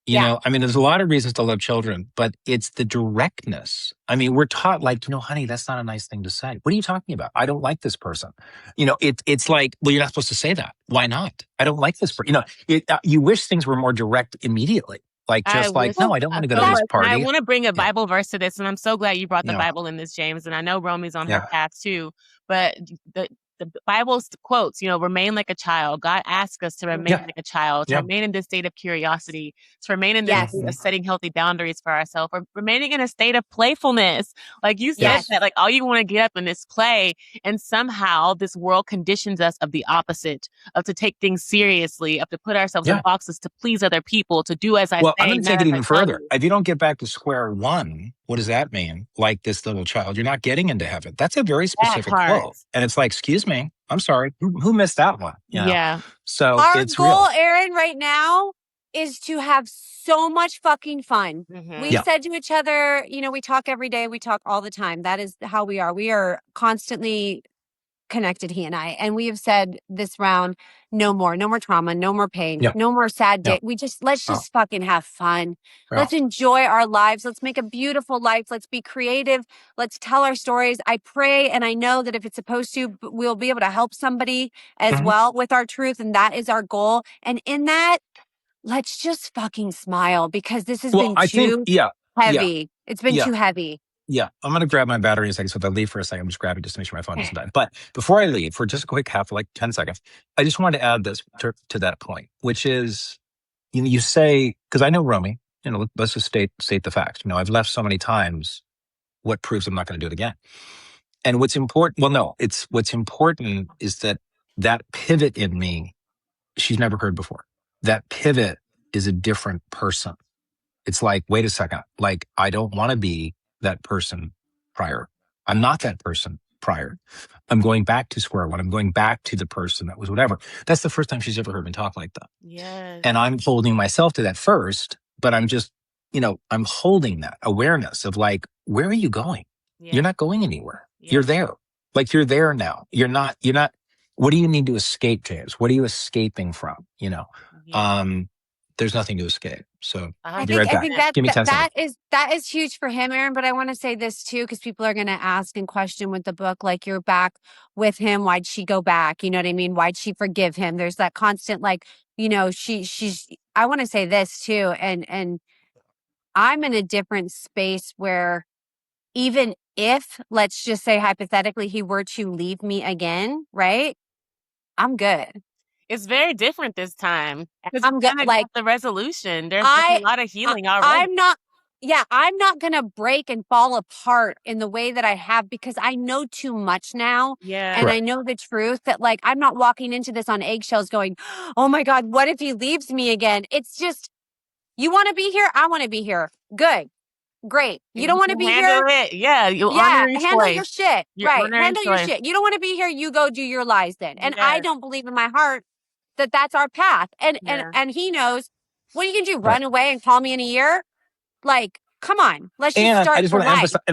You know, there's a lot of reasons to love children, but it's the directness. We're taught like, honey, that's not a nice thing to say. What are you talking about? I don't like this person. It's like, well, you're not supposed to say that. Why not? I don't like this person. You wish things were more direct immediately. No, I don't want to go to this party. I want to bring a Bible verse to this, and I'm so glad you brought the Bible in this, James. And I know Romi's on her path too, but the Bible quotes, remain like a child. God asks us to remain like a child, to remain in this state of curiosity, to remain in this state of setting healthy boundaries for ourselves, or remaining in a state of playfulness. Like you said, that like all you want to get up in this play, and somehow this world conditions us of the opposite, of to take things seriously, of to put ourselves in boxes, to please other people, to do as I say. Well, I'm going to take it even further. If you don't get back to square one, what does that mean? Like this little child, you're not getting into heaven. That's a very specific quote. And it's like, excuse me, I'm sorry. Who missed that one? Yeah. So our goal, Erin, right now is to have so much fucking fun. We said to each other, we talk every day. We talk all the time. That is how we are. We are constantly connected, he and I. And we have said this round, no more trauma, no more pain, no more sad day. Let's just fucking have fun. Let's enjoy our lives. Let's make a beautiful life. Let's be creative. Let's tell our stories. I pray and I know that if it's supposed to, we'll be able to help somebody as well with our truth. And that is our goal. And in that, let's just fucking smile, because this has been too heavy. It's been too heavy. Yeah, I'm going to grab my battery in a second. So if I leave for a second, I'm just grabbing just to make sure my phone isn't dying. But before I leave, for just a quick like 10 seconds, I just wanted to add this to that point, which is, you say, because I know Romi, let's just state the facts. I've left so many times. What proves I'm not going to do it again? And what's important, what's important is that pivot in me, she's never heard before. That pivot is a different person. It's like, wait a second, like, I don't want to be that person prior. I'm not that person prior. I'm going back to square one. I'm going back to the person that was whatever. That's the first time she's ever heard me talk like that. Yes. And I'm holding myself to that first, but I'm just, I'm holding that awareness of like, where are you going? Yeah. You're not going anywhere. Yeah. You're there. Like you're there now. You're not, what do you need to escape, James? What are you escaping from? Yeah. There's nothing to escape. So I be right back. think Give me 10 that seconds. is huge for him, Erin. But I want to say this too, because people are going to ask and question with the book, like, you're back with him. Why'd she go back? You know what I mean? Why'd she forgive him? There's that constant, like, she's. I want to say this too, and I'm in a different space where even if, let's just say hypothetically, he were to leave me again, right? I'm good. It's very different this time. I'm good. Like the resolution. There's a lot of healing already. I'm not going to break and fall apart in the way that I have, because I know too much now. Yeah. And I know the truth that, like, I'm not walking into this on eggshells going, oh my God, what if he leaves me again? It's just, you want to be here? I want to be here. Good. Great. You don't want to be here? Yeah. Handle your shit. Right. Handle your choice. shit. You don't want to be here? You go do your lies then. And Yes. I don't believe in my heart that that's our path. And he knows. What are you going to do? Run away and call me in a year? Like, come on. Let's just start. I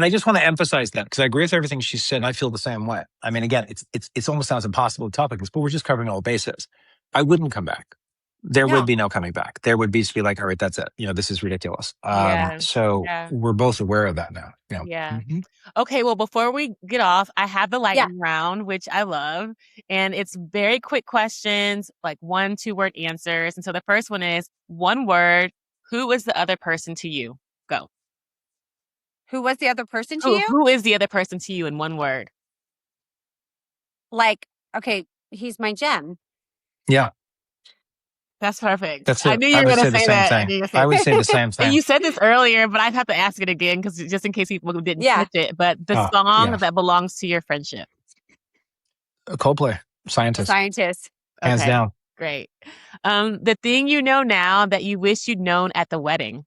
just want to emphasize that, because I agree with everything she said, and I feel the same way. I mean, again, it's almost sounds impossible to talk about this, but we're just covering all bases. I wouldn't come back. There would be no coming back. There would be to be like, all right, that's it. This is ridiculous. We're both aware of that now. Yeah. Mm-hmm. Okay. Well, before we get off, I have the lightning round, which I love. And it's very quick questions, like 1-2 word answers. And so the first one is one word. Who is the other person to you? Go. Who was the other person to you? Who is the other person to you in one word? Like, okay, he's my gem. Yeah. That's perfect. That's it. I knew you were going to say that. I would say the same thing. And you said this earlier, but I'd have to ask it again, because just in case people didn't catch it. But the song that belongs to your friendship. Coldplay. Scientist. Hands down. Great. The thing you know now that you wish you'd known at the wedding.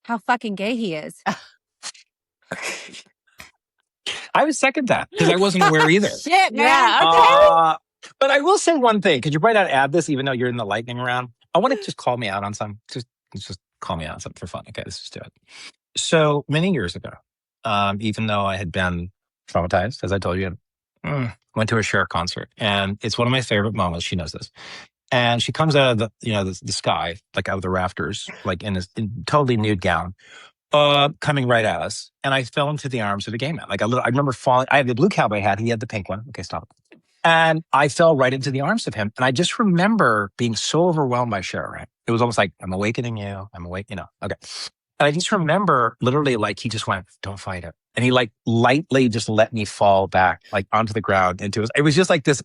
How fucking gay he is. I would second that, because I wasn't aware either. Shit, man. Yeah, okay. But I will say one thing. Could you probably not add this, even though you're in the lightning round? I want to just call me out on something. Just call me out on something for fun. Okay, let's just do it. So many years ago, even though I had been traumatized, as I told you, went to a Cher concert, and it's one of my favorite moments. She knows this. And she comes out of the sky, like out of the rafters, like in totally nude gown, coming right at us. And I fell into the arms of a gay man. Like I remember falling. I had the blue cowboy hat. He had the pink one. Okay, stop. And I fell right into the arms of him. And I just remember being so overwhelmed by Cher, right? It was almost like, I'm awakening you. I'm awake, okay. And I just remember literally, like, he just went, don't fight it. And he like lightly just let me fall back, like onto the ground it was just like this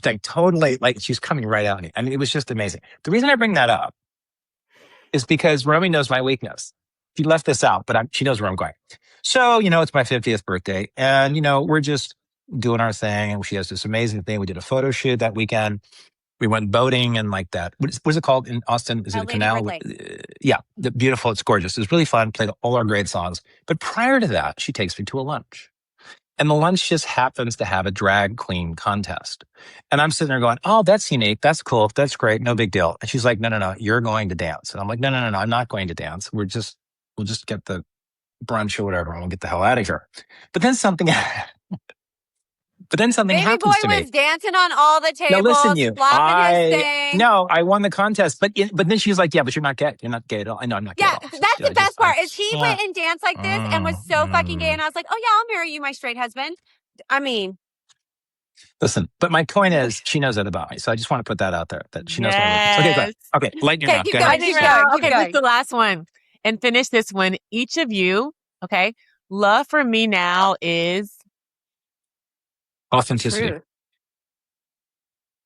thing, totally like she's coming right at me. I mean, it was just amazing. The reason I bring that up is because Romi knows my weakness. She left this out, but she knows where I'm going. So, it's my 50th birthday, and, we're just doing our thing. And she has this amazing thing. We did a photo shoot that weekend. We went boating and like that. What's it called in Austin? Is it a canal? Yeah, beautiful. It's gorgeous. It was really fun. Played all our great songs. But prior to that, she takes me to a lunch. And the lunch just happens to have a drag queen contest. And I'm sitting there going, oh, that's unique. That's cool. That's great. No big deal. And she's like, no, you're going to dance. And I'm like, no, I'm not going to dance. We'll just get the brunch or whatever, and we'll get the hell out of here. But then something happens to me. Baby boy was dancing on all the tables, flopping his thing. No, I won the contest. But then she's like, yeah, but you're not gay. You're not gay at all. I know I'm not gay at all. That's the best part, is he went and danced like this and was so fucking gay. And I was like, oh yeah, I'll marry you, my straight husband. I mean. Listen, but my point is, she knows that about me. So I just want to put that out there, that she knows what I'm looking for. Okay, lightning round. Keep going. Okay, this is the last one. And finish this one. Each of you, okay, love for me now is authenticity. Truth.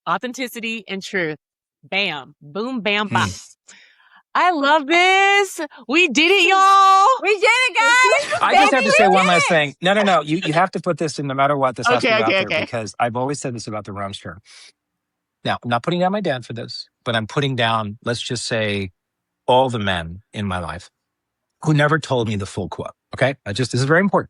Authenticity and truth. Bam. Boom, bam, bam. I love this. We did it, y'all. We did it, guys. I just have to say one last thing. No. You have to put this in no matter what. This has to be out there, because I've always said this about the Rome Show. Now, I'm not putting down my dad for this, but I'm putting down, let's just say, all the men in my life who never told me the full quote. Okay? This is very important.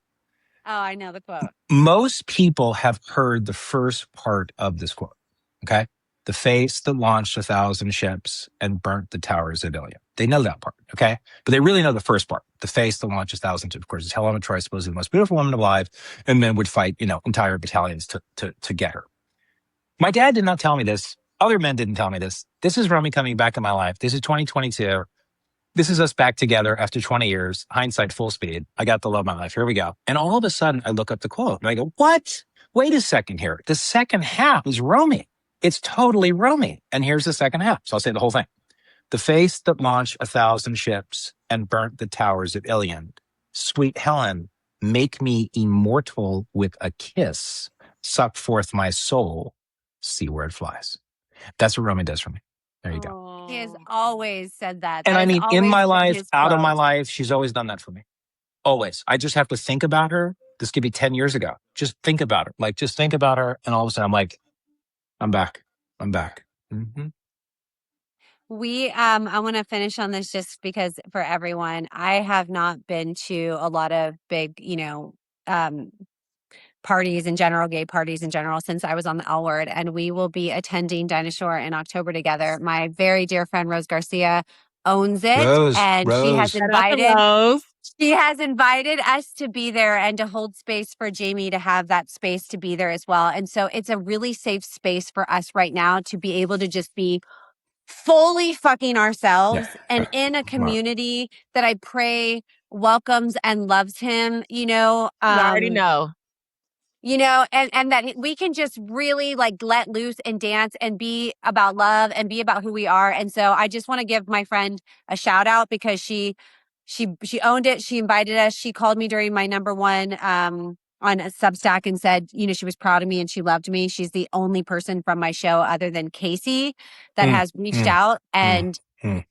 I know the quote. Most people have heard the first part of this quote. Okay. The face that launched 1,000 ships and burnt the towers of Ilion. They know that part. Okay. But they really know the first part. The face that launched 1,000 ships. Of course, it's Helena Troy, supposedly the most beautiful woman alive, and then would fight, entire battalions to get her. My dad did not tell me this. Other men didn't tell me this. This is Romi coming back in my life. This is 2022. This is us back together after 20 years, hindsight full speed. I got the love of my life. Here we go. And all of a sudden, I look up the quote and I go, what? Wait a second here. The second half is Romi. It's totally Romi. And here's the second half. So I'll say the whole thing. The face that launched 1,000 ships and burnt the towers of Ilion. Sweet Helen, make me immortal with a kiss. Suck forth my soul. See where it flies. That's what Romi does for me. There you go. He has always said that. And That I has mean, in always my been life, his out of my quote. life, she's always done that for me. Always. I just have to think about her. This could be 10 years ago. Just think about her. Just think about her. And all of a sudden, I'm like, I'm back. I'm back. Mm-hmm. I want to finish on this just because for everyone, I have not been to a lot of big, parties in general, gay parties in general, since I was on the L Word, and we will be attending Dinah Shore in October together. My very dear friend Rose Garcia owns it, and she has Shout out to invited Rose. us to be there and to hold space for Jamie to have that space to be there as well. And so it's a really safe space for us right now to be able to just be fully fucking ourselves and in a community that I pray welcomes and loves him, You already know. and that we can just really let loose and dance and be about love and be about who we are. And so I just want to give my friend a shout out because she owned it. She invited us. She called me during my number one on a Substack and said, she was proud of me and she loved me. She's the only person from my show other than Casey that has reached out and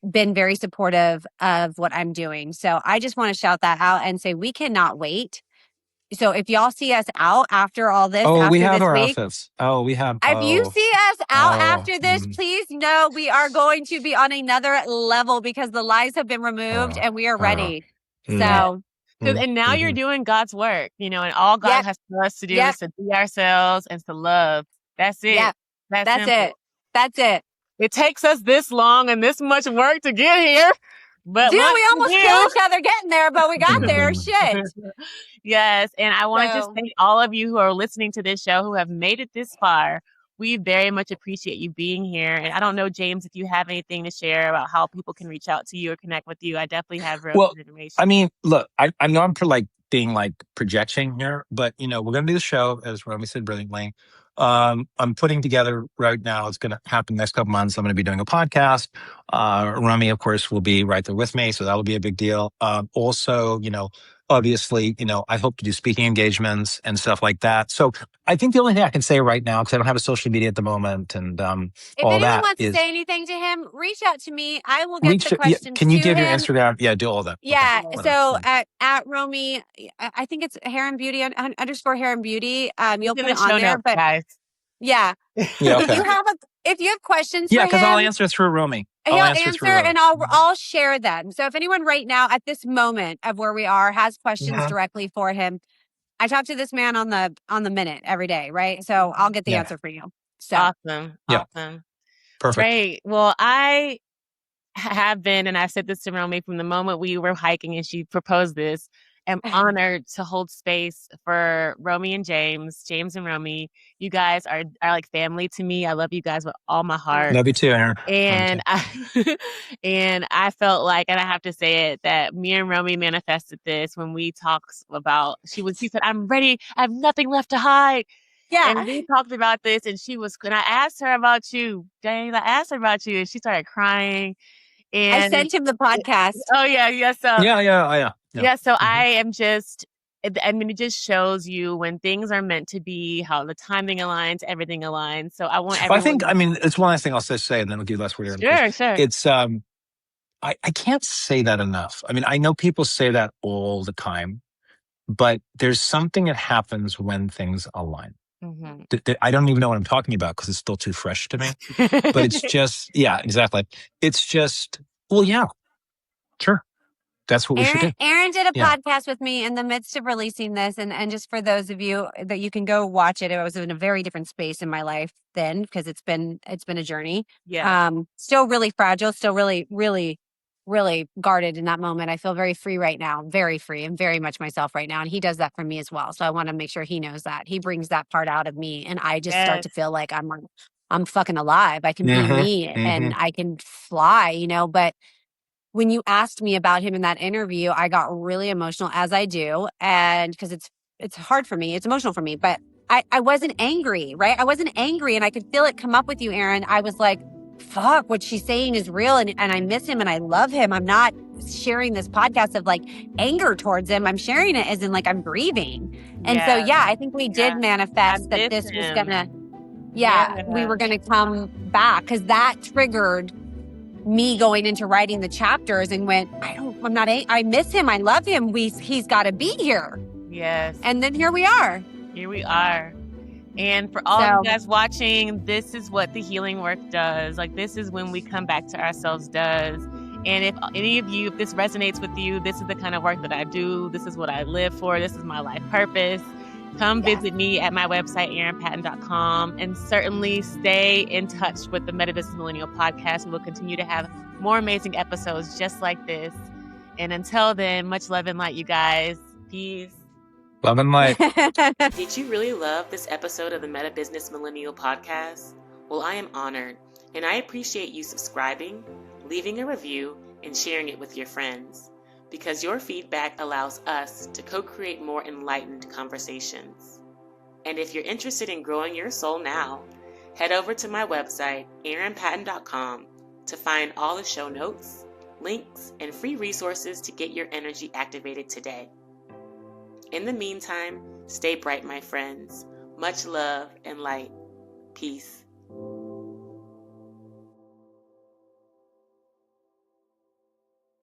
been very supportive of what I'm doing. So I just want to shout that out and say we cannot wait. So if y'all see us out after all this, we have this our week, outfits. We have. if you see us out after this, please know we are going to be on another level because the lies have been removed and we are ready. So. And now you're doing God's work, and all God has for us to do is to be ourselves and to love. That's it. Yep. That's it. That's it. It takes us this long and this much work to get here. But dude, we almost killed each other getting there, but we got there. Shit. Yes. And I want to just thank all of you who are listening to this show who have made it this far. We very much appreciate you being here. And I don't know, James, if you have anything to share about how people can reach out to you or connect with you. I definitely have information. I mean, look, I know I'm being projecting here, but we're going to do the show, as Romi said brilliantly. I'm putting together right now. It's going to happen next couple months. I'm going to be doing a podcast. Romi, of course, will be right there with me, so that'll be a big deal. Also, obviously, I hope to do speaking engagements and stuff like that. So I think the only thing I can say right now, because I don't have a social media at the moment, and if all anyone that wants to say anything to him, reach out to me. I will get the questions. Can you to give him. your Instagram? Yeah, do all that. Yeah. Okay. So at Romi, I think it's Hair and Beauty _ Hair and Beauty. You'll put it on there, but guys. Yeah. Yeah. Okay. If you have questions, yeah, because I'll answer through Romi. He'll answer and I'll share them. So if anyone right now at this moment of where we are has questions directly for him, I talk to this man on the minute every day, right? So I'll get the answer for you. So awesome. Perfect. Great. Well, I have been, and I said this to Romi from the moment we were hiking and she proposed this. I'm honored to hold space for Romi and James and Romi. You guys are like family to me. I love you guys with all my heart. Love you too, Erin. And I felt like, and I have to say it, that me and Romi manifested this when we talked about, she said, I'm ready. I have nothing left to hide. Yeah. And we talked about this and and I asked her about you, James. I asked her about you and she started crying. And I sent him the podcast. Oh yeah. Yeah. So Yeah. So I am just, it just shows you when things are meant to be, how the timing aligns, everything aligns. So I want everyone. It's one last thing I'll say, and then we'll give less word. Sure. It's, I can't say that enough. I mean, I know people say that all the time, but there's something that happens when things align. Mm-hmm. I don't even know what I'm talking about because it's still too fresh to me. But it's just, yeah, exactly. It's just, well, yeah, sure. that's what we should do. Erin did a Yeah. podcast with me in the midst of releasing this. And just for those of you that you can go watch it, I was in a very different space in my life then because it's been a journey. Yeah. Still really fragile, still really, really, really guarded in that moment. I feel very free right now, very free and very much myself right now. And he does that for me as well. So I want to make sure he knows that. He brings that part out of me. And I just start to Yes. feel like I'm fucking alive. I can be me and Mhm. I can fly, you know, but when you asked me about him in that interview, I got really emotional as I do. And because it's hard for me, it's emotional for me, but I wasn't angry, right? I wasn't angry and I could feel it come up with you, Erin. I was like, fuck, what she's saying is real. And I miss him and I love him. I'm not sharing this podcast of like anger towards him. I'm sharing it as in like I'm grieving. And so, yeah, I think we did I manifest that miss this was him. gonna, we were gonna come back because that triggered me going into writing the chapters and went, I miss him. I love him. He's got to be here. Yes. And then here we are. Here we are. And for all of you guys watching, this is what the healing work does. Like, this is when we come back to ourselves does. And if any of you, if this resonates with you, this is the kind of work that I do. This is what I live for. This is my life purpose. Come visit me at my website, erinpatten.com, and certainly stay in touch with the Meta Business Millennial podcast. We will continue to have more amazing episodes just like this. And until then, much love and light, you guys. Peace. Love and light. Did you really love this episode of the Meta Business Millennial podcast? Well, I am honored, and I appreciate you subscribing, leaving a review, and sharing it with your friends, because your feedback allows us to co-create more enlightened conversations. And if you're interested in growing your soul now, head over to my website, erinpatten.com, to find all the show notes, links, and free resources to get your energy activated today. In the meantime, stay bright, my friends. Much love and light. Peace.